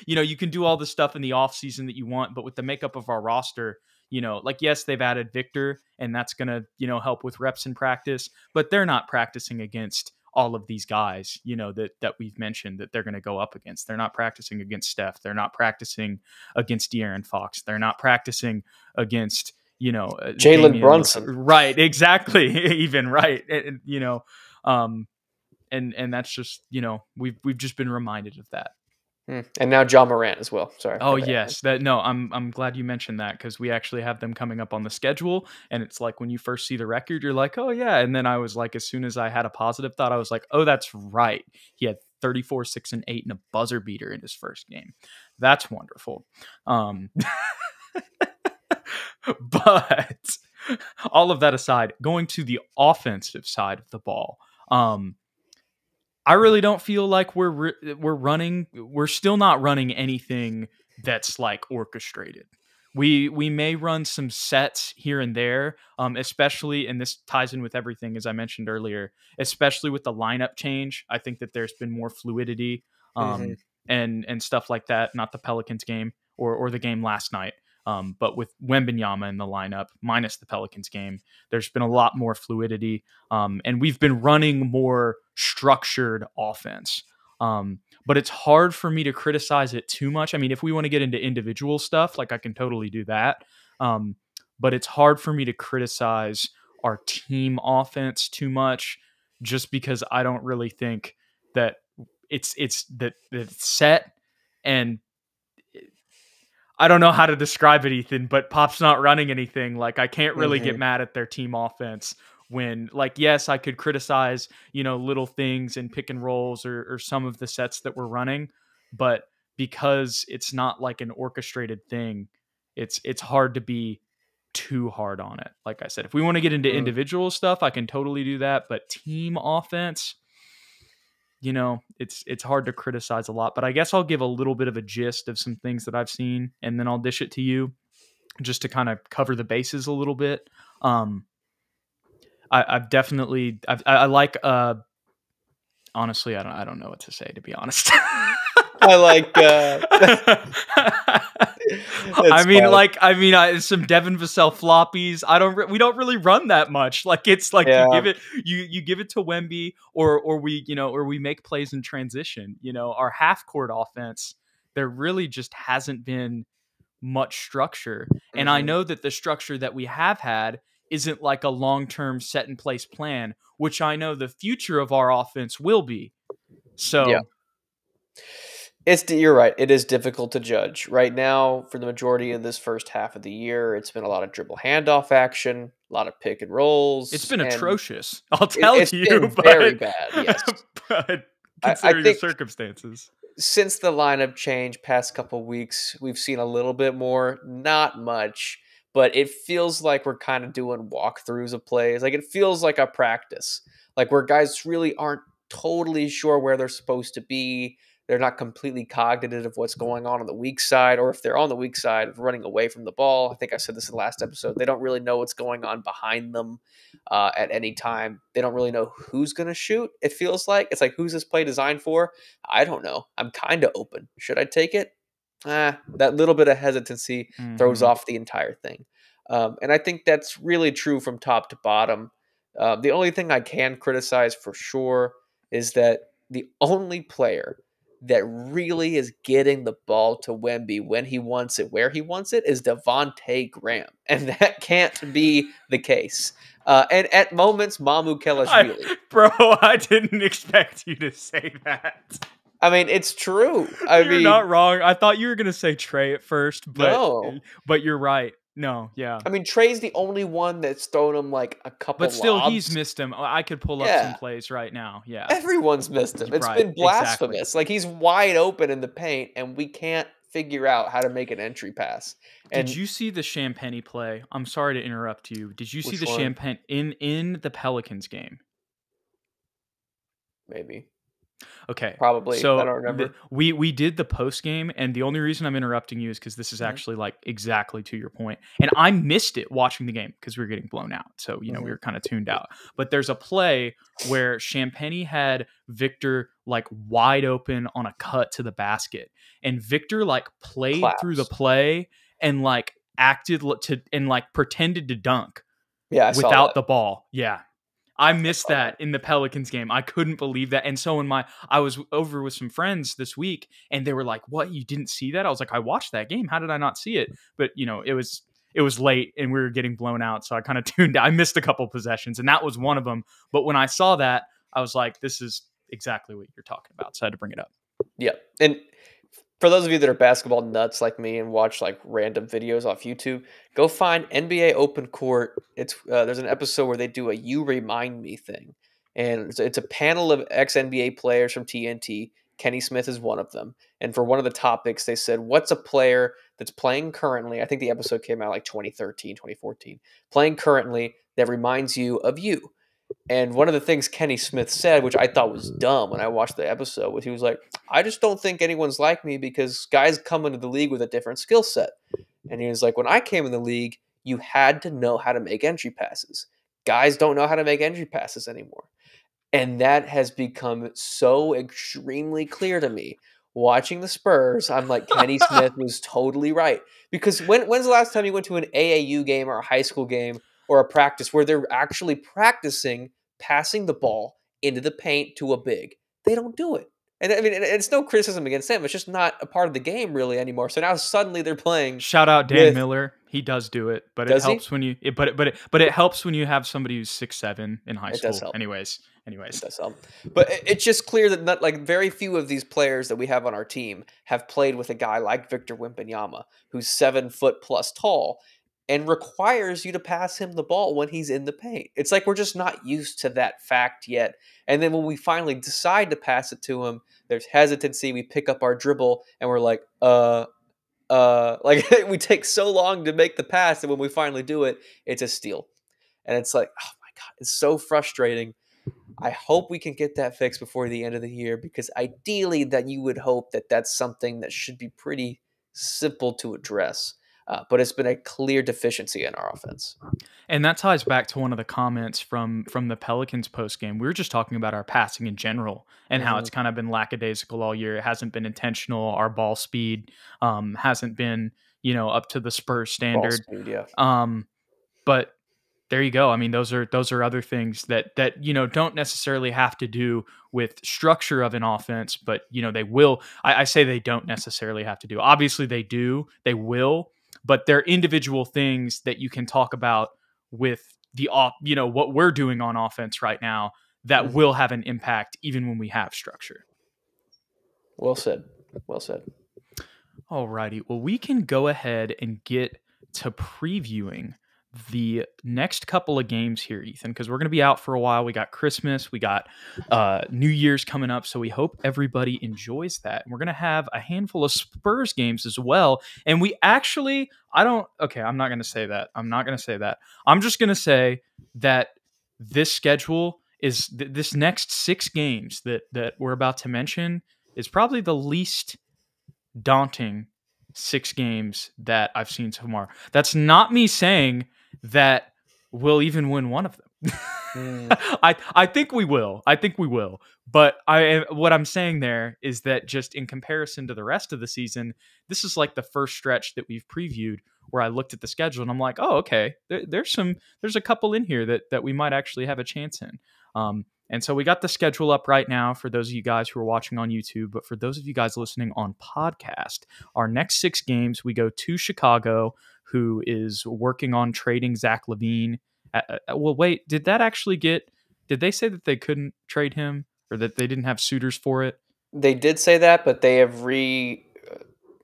you can do all the stuff in the off season that you want, but with the makeup of our roster, yes, they've added Victor, and that's going to, help with reps in practice, but they're not practicing against all of these guys, that we've mentioned that they're going to go up against. They're not practicing against Steph. They're not practicing against De'Aaron Fox. They're not practicing against, Jalen Brunson. Right. Exactly. Even right. And that's just, we've just been reminded of that. And now John Morant as well. Sorry. Oh yes, I'm glad you mentioned that, because we actually have them coming up on the schedule, and it's like when you first see the record, you're like, oh yeah, and then I was like, as soon as I had a positive thought, I was like, oh, that's right, he had 34, 6, and 8 and a buzzer beater in his first game. That's wonderful. But all of that aside, going to the offensive side of the ball, I really don't feel like we're still not running anything that's like orchestrated. We may run some sets here and there, especially, and this ties in with everything, as I mentioned earlier, especially with the lineup change. I think that there's been more fluidity and stuff like that, not the Pelicans game or the game last night. But with Wembanyama in the lineup, minus the Pelicans game, there's been a lot more fluidity. And we've been running more structured offense. But it's hard for me to criticize it too much. I mean, if we want to get into individual stuff, like I can totally do that. But it's hard for me to criticize our team offense too much, just because I don't really think that it's set. And I don't know how to describe it, Ethan, but Pop's not running anything. Like, I can't really get mad at their team offense when, like, yes, I could criticize, little things and pick and rolls or some of the sets that we're running, but because it's not like an orchestrated thing, it's hard to be too hard on it. Like I said, if we want to get into individual stuff, I can totally do that, but team offense, it's hard to criticize a lot. But I guess I'll give a little bit of a gist of some things that I've seen, and then I'll dish it to you just to kind of cover the bases a little bit. I've definitely, I like, honestly, I don't know what to say, to be honest. I like, some Devin Vassell floppies. We don't really run that much. Like, it's like you give it to Wemby or we make plays in transition. Our half court offense, there really just hasn't been much structure. And I know that the structure that we have had isn't like a long-term set in place plan, which I know the future of our offense will be. So yeah. You're right. It is difficult to judge right now. For the majority of this first half of the year, it's been a lot of dribble handoff action, a lot of pick and rolls. It's been atrocious. I'll tell it's you, been very bad. Yes, but considering the circumstances, since the lineup change past couple of weeks, we've seen a little bit more, not much, but it feels like we're kind of doing walkthroughs of plays. Like, it feels like a practice, like where guys really aren't totally sure where they're supposed to be. They're not completely cognitive of what's going on the weak side, or if they're on the weak side of running away from the ball. I think I said this in the last episode. They don't really know what's going on behind them at any time. They don't really know who's going to shoot. It feels like it's like, who's this play designed for? I don't know. I'm kind of open. Should I take it? That little bit of hesitancy throws off the entire thing. And I think that's really true from top to bottom. The only thing I can criticize for sure is that the only player that really is getting the ball to Wemby when he wants it, where he wants it, is Devontae Graham. And that can't be the case. And at moments, Mamu Kelashvili. I didn't expect you to say that. I mean, it's true. You're not wrong. I thought you were going to say Trey at first, but you're right. No, yeah. I mean, Trey's the only one that's thrown him like a couple But still, lobs. He's missed him. I could pull up some plays right now. Yeah. Everyone's missed him. It's been blasphemous. Exactly. Like, he's wide open in the paint, and we can't figure out how to make an entry pass. And Did you see the Champagne play? I'm sorry to interrupt you. Did you see which the one? Champagne in the Pelicans game? Maybe. Okay, Probably. I so don't remember. we did the post game, and the only reason I'm interrupting you is because this is Mhm. actually like exactly to your point, and I missed it watching the game because we were getting blown out, so we Mhm. were kind of tuned out. But there's a play where Champagne had Victor like wide open on a cut to the basket, and Victor like played through the Claps. play and like acted to and like pretended to dunk Yeah, I saw without that. the ball. Yeah. I I missed saw that. that in the Pelicans game. I couldn't believe that. And so I was over with some friends this week and they were like, "What? You didn't see that?" I was like, "I watched that game. How did I not see it?" But, it was late and we were getting blown out, so I kind of tuned out. I missed a couple possessions and that was one of them. But when I saw that, I was like, "This is exactly what you're talking about." So I had to bring it up. Yeah. And for those of you that are basketball nuts like me and watch like random videos off YouTube, go find NBA Open Court. It's there's an episode where they do a "You Remind Me" thing, and it's a panel of ex NBA players from TNT. Kenny Smith is one of them, and for one of the topics, they said, "What's a player that's playing currently?" I think the episode came out like 2013, 2014. Playing currently that reminds you of you. And one of the things Kenny Smith said, which I thought was dumb when I watched the episode, was he was like, "I just don't think anyone's like me because guys come into the league with a different skill set." And he was like, "When I came in the league, you had to know how to make entry passes. Guys don't know how to make entry passes anymore." And that has become so extremely clear to me. Watching the Spurs, I'm like, Kenny Smith was totally right. Because when's the last time you went to an AAU game or a high school game or a practice where they're actually practicing passing the ball into the paint to a big? They don't do it. And I mean, it's no criticism against them. It's just not a part of the game really anymore. So now suddenly they're playing Shout out Dan with, Miller. He does do it, but it does he? helps when you it, but it helps when you have somebody who's 6'7" in high It does school. help. It Anyways. does help. But it's just clear that not, like very few of these players that we have on our team have played with a guy like Victor Wembanyama, who's 7 foot plus tall and requires you to pass him the ball when he's in the paint. It's like we're just not used to that fact yet. And then when we finally decide to pass it to him, there's hesitancy. We pick up our dribble and we're like, like we take so long to make the pass, and when we finally do it, it's a steal. And it's like, oh my God, it's so frustrating. I hope we can get that fixed before the end of the year because ideally that you would hope that that's something that should be pretty simple to address. But it's been a clear deficiency in our offense. And that ties back to one of the comments from the Pelicans post game. We were just talking about our passing in general and how Mm-hmm. it's kind of been lackadaisical all year. It hasn't been intentional. Our ball speed hasn't been up to the Spurs Ball standard. speed, yeah. But there you go. I mean, those are other things that don't necessarily have to do with structure of an offense, but they will. I say they don't necessarily have to do. Obviously, they do. They will, but they're individual things that you can talk about with what we're doing on offense right now that Mm-hmm. will have an impact even when we have structure. Well said. Well said. Alrighty. Well, we can go ahead and get to previewing the next couple of games here, Ethan, because we're going to be out for a while. We got Christmas, we got New Year's coming up, so we hope everybody enjoys that. And we're going to have a handful of Spurs games as well. And we actually, I'm not going to say that. I'm not going to say that. I'm just going to say that this schedule is this next 6 games that we're about to mention is probably the least daunting 6 games that I've seen so far. That's not me saying that we'll even win one of them. I think we will. But what I'm saying there is that just in comparison to the rest of the season, this is like the first stretch that we've previewed where I looked at the schedule and I'm like, oh, okay, there's a couple in here that we might actually have a chance in. And so we got the schedule up right now for those of you guys who are watching on YouTube. But for those of you guys listening on podcast, our next 6 games, we go to Chicago, who is working on trading Zach LaVine. Well, wait, did they say that they couldn't trade him or that they didn't have suitors for it? They did say that, but they have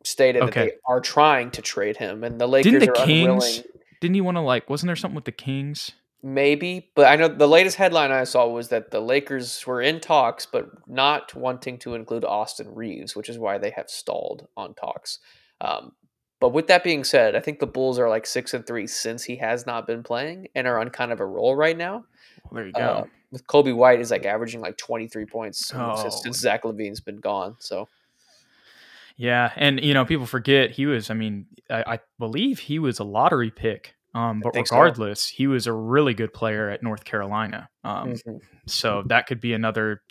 stated that Okay. they are trying to trade him, and the Didn't Lakers the are Kings, unwilling. didn't he want to wasn't there something with the Kings? Maybe, but I know the latest headline I saw was that the Lakers were in talks, but not wanting to include Austin Reeves, which is why they have stalled on talks. But with that being said, I think the Bulls are like 6-3 since he has not been playing and are on kind of a roll right now. Well, there you go. With Kobe White is like averaging like 23 points since Oh, Zach LaVine's been gone. So yeah, and people forget he was. I mean, I believe he was a lottery pick. I But think so. regardless, he was a really good player at North Carolina. Mhm. So that could be another,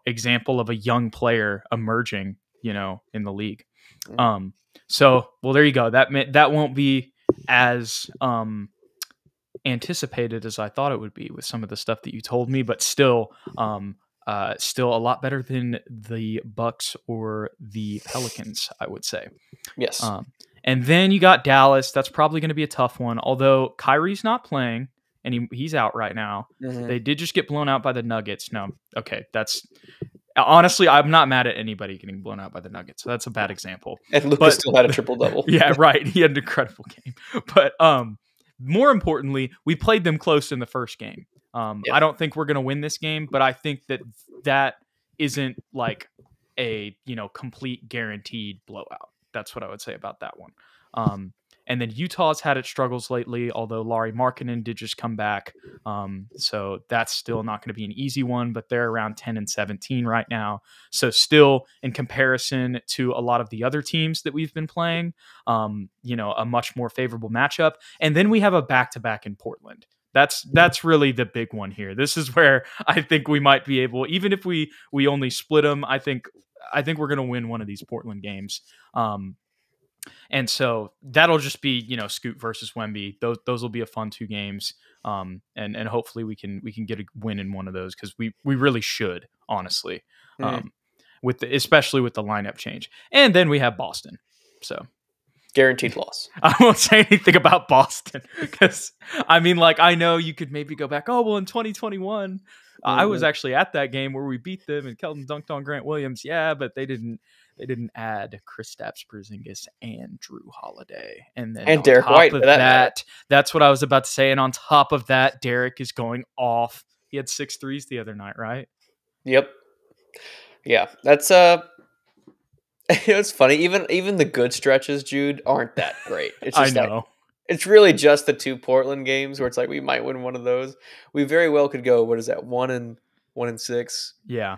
example of a young player emerging, in the league. Mhm. So, well, there you go. That won't be as anticipated as I thought it would be with some of the stuff that you told me, but still a lot better than the Bucks or the Pelicans, I would say. Yes. And then you got Dallas. That's probably going to be a tough one. Although Kyrie's not playing and he's out right now. Mhm. They did just get blown out by the Nuggets. No, okay, that's honestly, I'm not mad at anybody getting blown out by the Nuggets. So that's a bad example. And Lucas still had a triple double. Yeah, right. He had an incredible game. But more importantly, we played them close in the first game. Yeah. I don't think we're going to win this game, but I think that isn't like a complete guaranteed blowout. That's what I would say about that one. And then Utah's had its struggles lately, although Lauri Markkanen did just come back. So that's still not going to be an easy one, but they're around 10-17 right now. So still, in comparison to a lot of the other teams that we've been playing, a much more favorable matchup. And then we have a back-to-back in Portland. That's really the big one here. This is where I think we might be able, even if we only split them, I think we're going to win one of these Portland games. And so that'll just be, Scoot versus Wemby. Those will be a fun 2 games. And hopefully we can get a win in one of those because we really should, honestly. Especially with the lineup change. And then we have Boston. So Guaranteed loss. I won't say anything about Boston because I know you could maybe go back. Oh, well, in 2021, I was actually at that game where we beat them and Keldon dunked on Grant Williams. Yeah, but they didn't add Kristaps Porzingis and Drew Holiday. And then on Derek top White, of that that's what I was about to say. And on top of that, Derek is going off. He had 6 threes the other night, right? Yep. Yeah, that's it's funny. Even the good stretches, Jude, aren't that great. It's just I know. It's really just the 2 Portland games where it's like we might win one of those. We very well could go. What is that? 1-6. Yeah.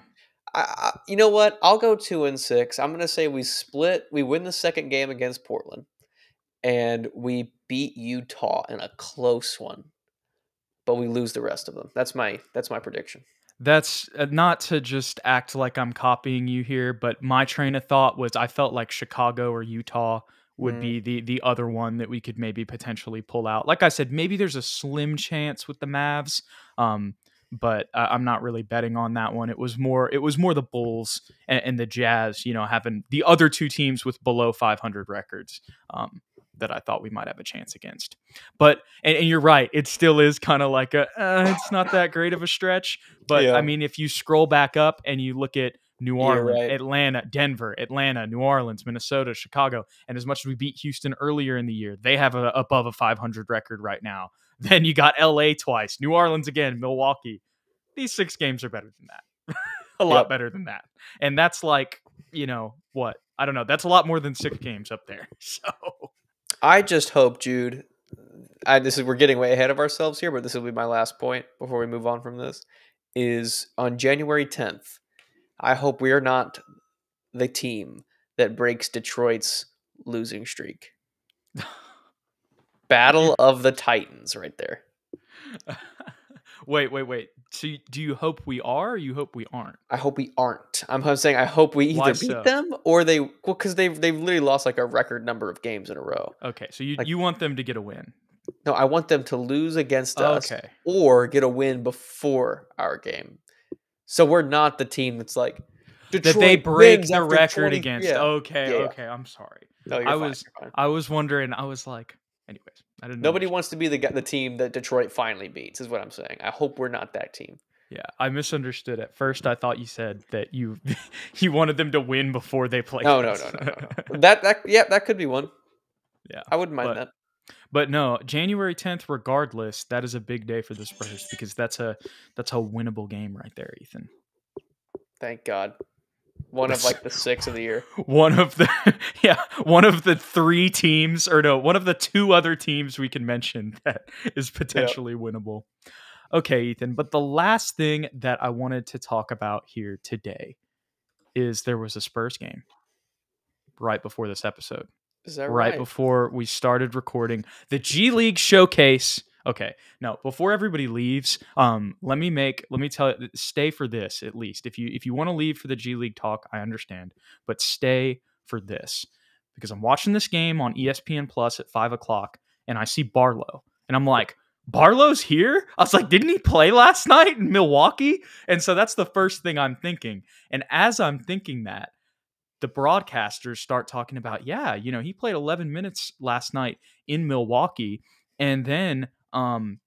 You know what? I'll go 2-6. I'm gonna say we split. We win the second game against Portland, and we beat Utah in a close one, but we lose the rest of them. That's my prediction. That's not to just act like I'm copying you here, but my train of thought was I felt like Chicago or Utah would be the other one that we could maybe potentially pull out. Like I said, maybe there's a slim chance with the Mavs, but I'm not really betting on that one. It was more the Bulls and the Jazz, having the other 2 teams with below 500 records. That I thought we might have a chance against. But, and you're right, it still is kind of like it's not that great of a stretch. But Yeah. I mean, if you scroll back up and you look at New Orleans, right. Atlanta, Denver, New Orleans, Minnesota, Chicago, and as much as we beat Houston earlier in the year, they have above a 500 record right now. Then you got LA twice, New Orleans again, Milwaukee. These 6 games are better than that. A lot better than that. And that's like, what? I don't know. That's a lot more than 6 games up there. So I just hope, Jude. We're getting way ahead of ourselves here, but this will be my last point before we move on from this. Is on January 10th. I hope we are not the team that breaks Detroit's losing streak. Battle of the Titans, right there. Wait. So do you hope we are or you hope we aren't? I hope we aren't. I'm saying I hope we either beat them or because they've literally lost like a record number of games in a row. Okay, so you want them to get a win. No, I want them to lose against us or get a win before our game. So we're not the team that's like Detroit that they break the record 20, against. Yeah. Okay, I'm sorry. No, you're fine. I was wondering. I was like, anyways, I didn't. Nobody wants to be the team that Detroit finally beats. Is what I'm saying. I hope we're not that team. Yeah, I misunderstood at first. I thought you said that you wanted them to win before they play. No. That could be one. Yeah, I wouldn't mind that. But no, January 10th, regardless, that is a big day for the Spurs because that's a winnable game right there, Ethan. Thank God. One of like the 6 of the year. One of the one of the 3 teams, or no, one of the 2 other teams we can mention that is potentially winnable. Okay, Ethan, but the last thing that I wanted to talk about here today is there was a Spurs game right before this episode. Is that right before we started recording the G League showcase. Okay, no, before everybody leaves, let me tell you, stay for this at least. If you want to leave for the G League talk, I understand, but stay for this because I'm watching this game on ESPN Plus at 5:00, and I see Barlow, and I'm like, Barlow's here? I was like, didn't he play last night in Milwaukee? And so that's the first thing I'm thinking. And as I'm thinking that, the broadcasters start talking about, he played 11 minutes last night in Milwaukee. And then, and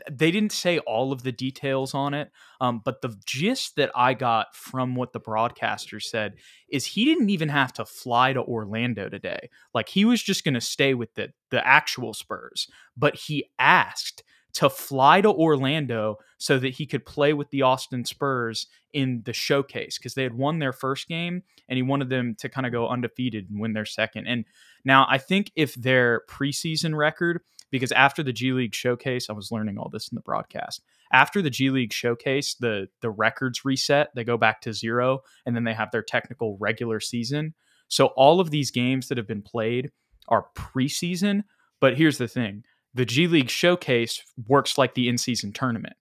they didn't say all of the details on it. But the gist that I got from what the broadcaster said is he didn't even have to fly to Orlando today. Like, he was just going to stay with the actual Spurs, but he asked to fly to Orlando so that he could play with the Austin Spurs in the showcase because they had won their first game and he wanted them to kind of go undefeated and win their second. And now I think if their preseason record, because after the G League showcase, I was learning all this in the broadcast. After the G League showcase, the records reset, they go back to 0, and then they have their technical regular season. So all of these games that have been played are preseason. But here's the thing. The G League showcase works like the in-season tournament.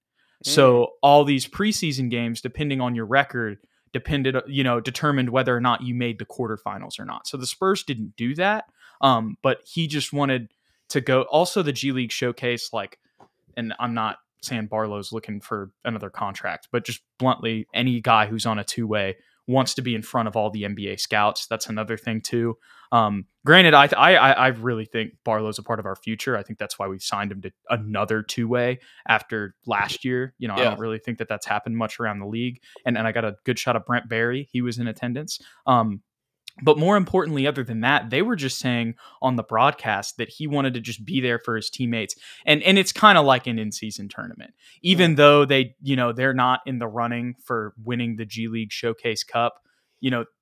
So all these preseason games, depending on your record, determined whether or not you made the quarterfinals or not. So the Spurs didn't do that. But he just wanted to go. Also, the G League showcase, and I'm not saying Barlow's looking for another contract, but just bluntly, any guy who's on a 2-way wants to be in front of all the NBA scouts. That's another thing too. Granted, I really think Barlow's a part of our future. I think that's why we signed him to another 2-way after last year. I don't really think that that's happened much around the league. And I got a good shot of Brent Barry. He was in attendance. But more importantly, other than that, they were just saying on the broadcast that he wanted to just be there for his teammates. And it's kind of like an in-season tournament, even though they're not in the running for winning the G League Showcase Cup.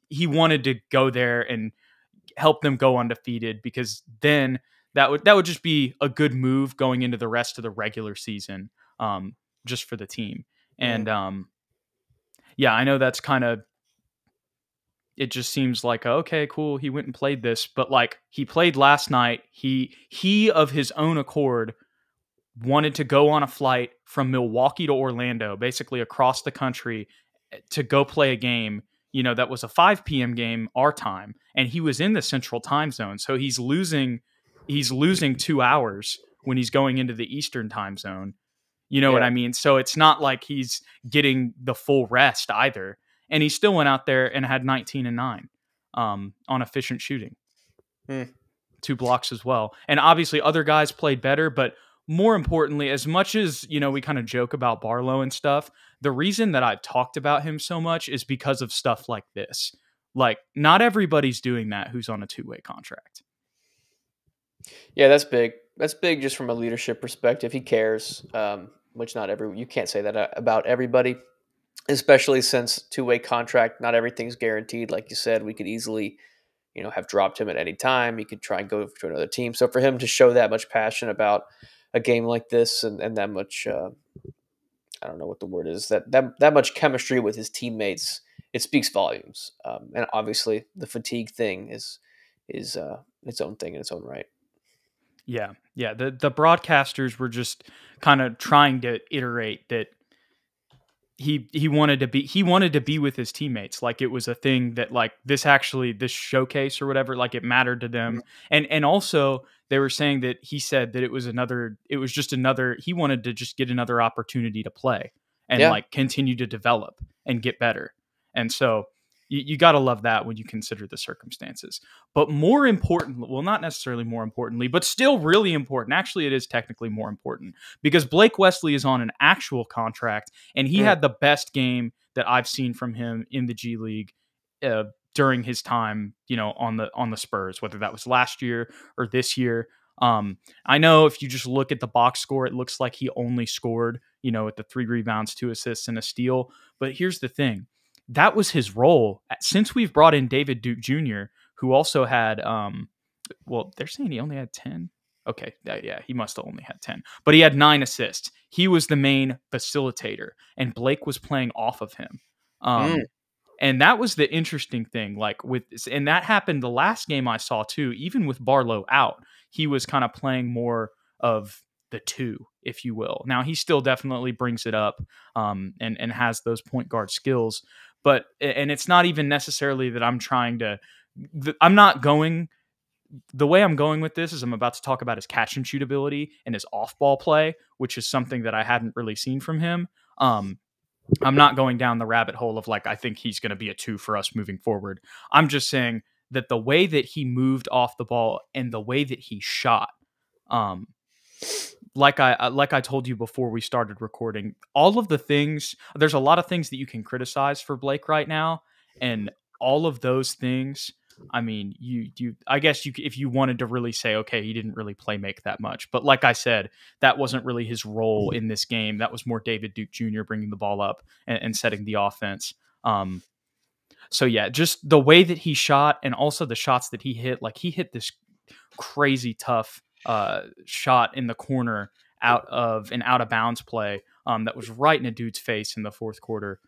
He wanted to go there and help them go undefeated, because then that would just be a good move going into the rest of the regular season, just for the team. And I know that's kind of, it just seems like, okay, cool, he went and played this, but he played last night. He of his own accord wanted to go on a flight from Milwaukee to Orlando, basically across the country, to go play a game, that was a 5 p.m. game our time, and he was in the central time zone. So he's losing 2 hours when he's going into the Eastern time zone. You know what I mean? So it's not like he's getting the full rest either. And he still went out there and had 19 and 9 on efficient shooting. 2 blocks as well. And obviously other guys played better, but more importantly, as much as, we kind of joke about Barlow and stuff, the reason that I've talked about him so much is because of stuff like this. Not everybody's doing that who's on a 2-way contract. Yeah, that's big. That's big just from a leadership perspective. He cares, which you can't say that about everybody. Especially since 2-way contract, not everything's guaranteed. Like you said, we could easily, have dropped him at any time. He could try and go to another team. So for him to show that much passion about a game like this and that much, I don't know what the word is, that much chemistry with his teammates, it speaks volumes. And obviously the fatigue thing is its own thing in its own right. Yeah. The broadcasters were just kind of trying to iterate that he wanted to be with his teammates. It was a thing that this showcase or whatever, it mattered to them. And also they were saying that he said that he wanted to just get another opportunity to play and continue to develop and get better. And so you got to love that when you consider the circumstances. But more importantly, well, not necessarily more importantly, but still really important. Actually, it is technically more important because Blake Wesley is on an actual contract, and he had the best game that I've seen from him in the G League during his time, on the Spurs, whether that was last year or this year. I know if you just look at the box score, it looks like he only scored, with the 3 rebounds, 2 assists, and a steal. But here's the thing. that was his role. Since we've brought in David Duke Jr., who also had, well, they're saying he only had 10. Okay, yeah, he must have only had 10. But he had 9 assists. He was the main facilitator, and Blake was playing off of him. And that was the interesting thing. And that happened the last game I saw too, even with Barlow out. He was kind of playing more of the 2, if you will. Now, he still definitely brings it up and has those point guard skills. And it's not even necessarily that I'm trying to, I'm not going, the way I'm going with this is I'm about to talk about his catch and shoot ability and his off ball play, which is something that I hadn't really seen from him. I'm not going down the rabbit hole of I think he's going to be a 2 for us moving forward. I'm just saying that the way that he moved off the ball and the way that he shot, like I told you before we started recording, all of the things, there's a lot of things that you can criticize for Blake right now. And all of those things, I mean, I guess if you wanted to really say, okay, he didn't really play make that much. But like I said, that wasn't really his role in this game. That was more David Duke Jr. bringing the ball up and setting the offense. So yeah, just the way that he shot and also the shots that he hit, he hit this crazy tough shot in the corner out of bounds play that was right in a dude's face in the fourth quarter.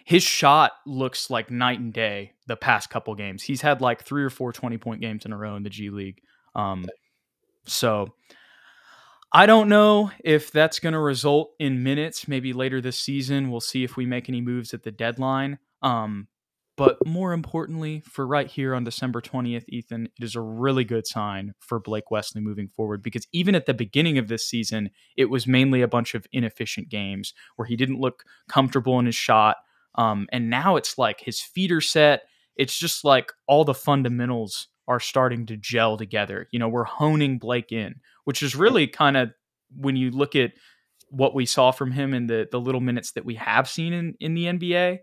His shot looks like night and day the past couple games. He's had 3 or 4 20-point games in a row in the G League. So I don't know if that's going to result in minutes maybe later this season. We'll see if we make any moves at the deadline. But more importantly, for right here on December 20th, Ethan, it is a really good sign for Blake Wesley moving forward, because even at the beginning of this season, it was mainly a bunch of inefficient games where he didn't look comfortable in his shot. And now it's his feet are set. It's just all the fundamentals are starting to gel together. We're honing Blake in, which is really kind of, when you look at what we saw from him in the little minutes that we have seen in the NBA,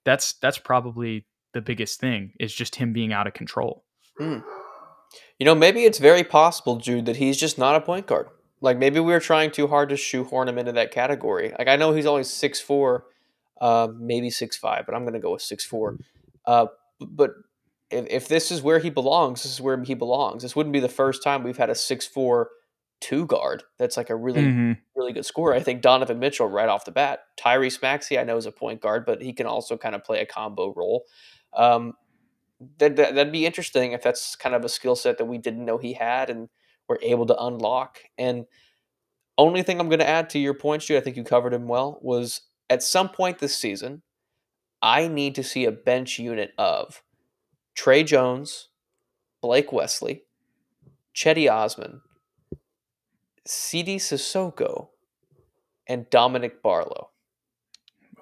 that's probably the biggest thing, is just him being out of control. Maybe it's very possible, Jude, that he's just not a point guard. Maybe we were trying too hard to shoehorn him into that category. I know he's only 6'4", maybe 6'5", but I'm going to go with 6'4". But if this is where he belongs, this is where he belongs. This wouldn't be the first time we've had a 6'4" 2 guard that's a really, really good scorer. I think Donovan Mitchell right off the bat. Tyrese Maxey, I know, is a point guard, but he can also kind of play a combo role. That'd be interesting if that's kind of a skill set that we didn't know he had and were able to unlock. And only thing I'm going to add to your points, Jude, I think you covered him well, was at some point this season, I need to see a bench unit of Trey Jones, Blake Wesley, Chetty Osman, Sidy Cissoko, and Dominick Barlow.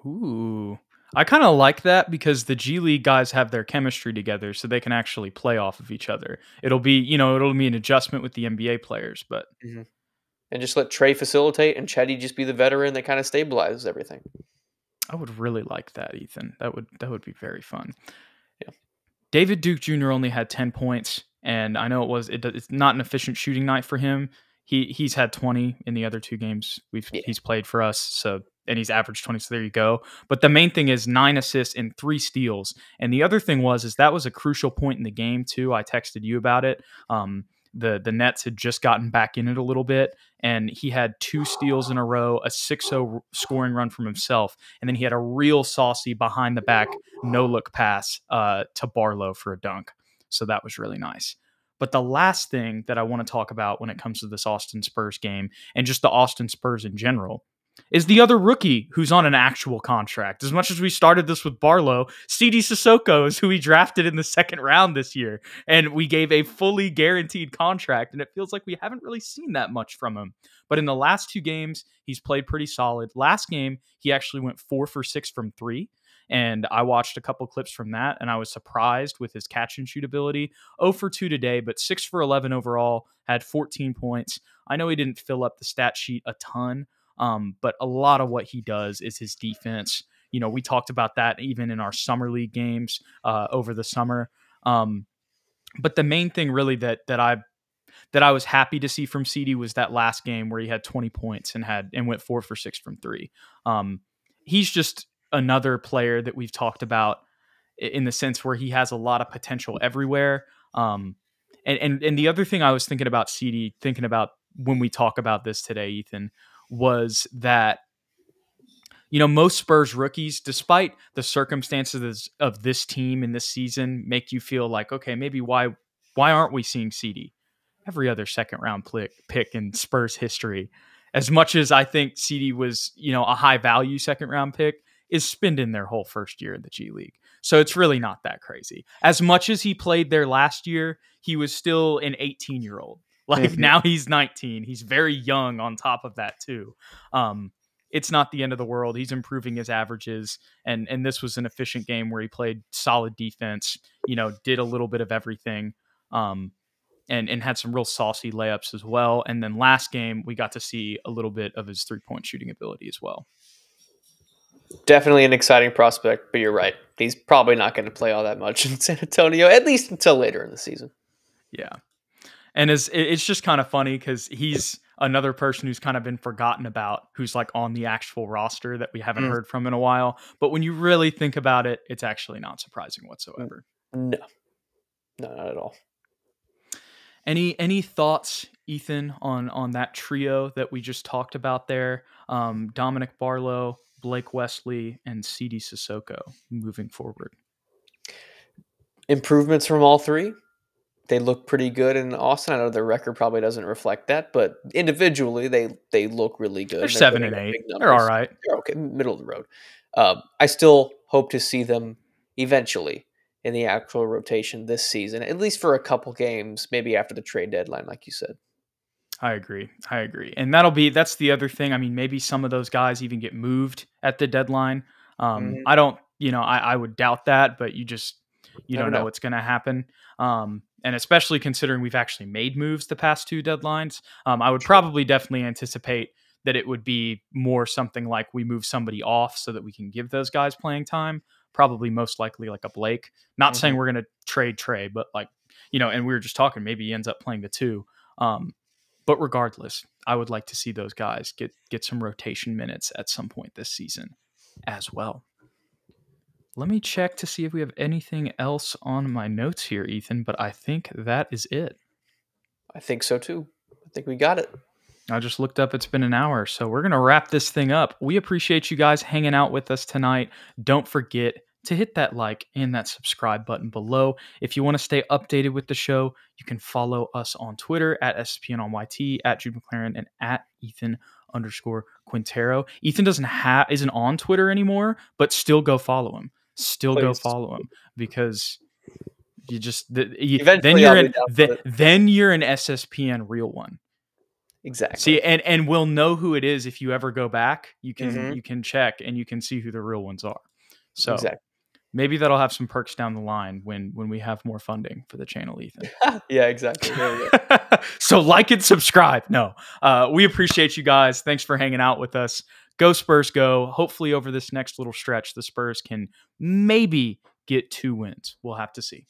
Ooh. I kind of like that, because the G League guys have their chemistry together, so they can actually play off of each other. It'll be an adjustment with the NBA players, but and just let Trey facilitate and Chetty just be the veteran that kind of stabilizes everything. I would really like that, Ethan. That would be very fun. Yeah. David Duke Jr. only had 10 points, and I know it's not an efficient shooting night for him. He's had 20 in the other 2 games he's played for us, so, and he's averaged 20, so there you go. But the main thing is 9 assists and 3 steals. And the other thing is that was a crucial point in the game too. I texted you about it. The Nets had just gotten back in it a little bit, and he had 2 steals in a row, a 6-0 scoring run from himself, and then he had a real saucy behind the back no-look pass to Barlow for a dunk. So that was really nice. But the last thing that I want to talk about when it comes to this Austin Spurs game, and just the Austin Spurs in general, is the other rookie who's on an actual contract. As much as we started this with Barlow, Sidy Cissoko is who we drafted in the 2nd round this year, and we gave a fully guaranteed contract, and it feels like we haven't really seen that much from him. But in the last 2 games, he's played pretty solid. Last game, he actually went 4 for 6 from 3, and I watched a couple clips from that, and I was surprised with his catch and shoot ability. 0 for 2 today, but 6 for 11 overall, had 14 points. I know he didn't fill up the stat sheet a ton, but a lot of what he does is his defense. We talked about that even in our summer league games over the summer. But the main thing really that I was happy to see from Sidy was that last game where he had 20 points and went 4 for 6 from 3. he's just another player that we've talked about in the sense where he has a lot of potential everywhere. And the other thing I was thinking about Sidy, thinking about when we talk about this today, Ethan, was that, you know, most Spurs rookies, despite the circumstances of this team in this season, make you feel like, okay, maybe why aren't we seeing Sidy? Every other second round pick in Spurs history, as much as I think Sidy was, you know, a high value second round pick, is spending their whole first year in the G League. So it's really not that crazy. As much as he played there last year, he was still an 18-year-old. Like now he's 19. He's very young on top of that too. It's not the end of the world. He's improving his averages. And this was an efficient game where he played solid defense, you know, did a little bit of everything. And had some real saucy layups as well. And then last game, we got to see a little bit of his three-point shooting ability as well. Definitely an exciting prospect, but you're right. He's probably not going to play all that much in San Antonio, at least until later in the season. Yeah. And it's just kind of funny because he's another person who's kind of been forgotten about, who's like on the actual roster that we haven't heard from in a while. But when you really think about it, it's actually not surprising whatsoever. No, not at all. Any thoughts, Ethan, on that trio that we just talked about there? Dominick, Barlow, Blake Wesley, and Sidy Cissoko moving forward. Improvements from all three. They look pretty good in Austin. I know their record probably doesn't reflect that, but individually they look really good. They're 7 and 8. They're all right. They're okay, middle of the road. I still hope to see them eventually in the actual rotation this season, at least for a couple games, maybe after the trade deadline, like you said. I agree. And that's the other thing. I mean, maybe some of those guys even get moved at the deadline. I don't, I would doubt that, but you don't know what's going to happen. And especially considering we've actually made moves the past two deadlines, I would probably definitely anticipate that it would be more something like we move somebody off so that we can give those guys playing time. Probably most likely like a Blake. Not saying we're going to trade Trey, but like, and we were just talking, maybe he ends up playing the two. But regardless, I would like to see those guys get some rotation minutes at some point this season as well. Let me check to see if we have anything else on my notes here, Ethan, but I think that is it. I think so too. I think we got it. I just looked up, it's been an hour, so we're going to wrap this thing up. We appreciate you guys hanging out with us tonight. Don't forget to hit that like and that subscribe button below. If you want to stay updated with the show, you can follow us on Twitter at SSPN at Jude McLaren, and at Ethan_Quintero. Ethan isn't on Twitter anymore, but still go follow him. Go follow him, because you just then you're an SSPN real one. Exactly. See, and we'll know who it is if you ever go back. You can check and you can see who the real ones are. So maybe that'll have some perks down the line when we have more funding for the channel, Ethan. Yeah, exactly. There we go. So like and subscribe. No, we appreciate you guys. Thanks for hanging out with us. Go Spurs, go. Hopefully over this next little stretch, the Spurs can maybe get 2 wins. We'll have to see.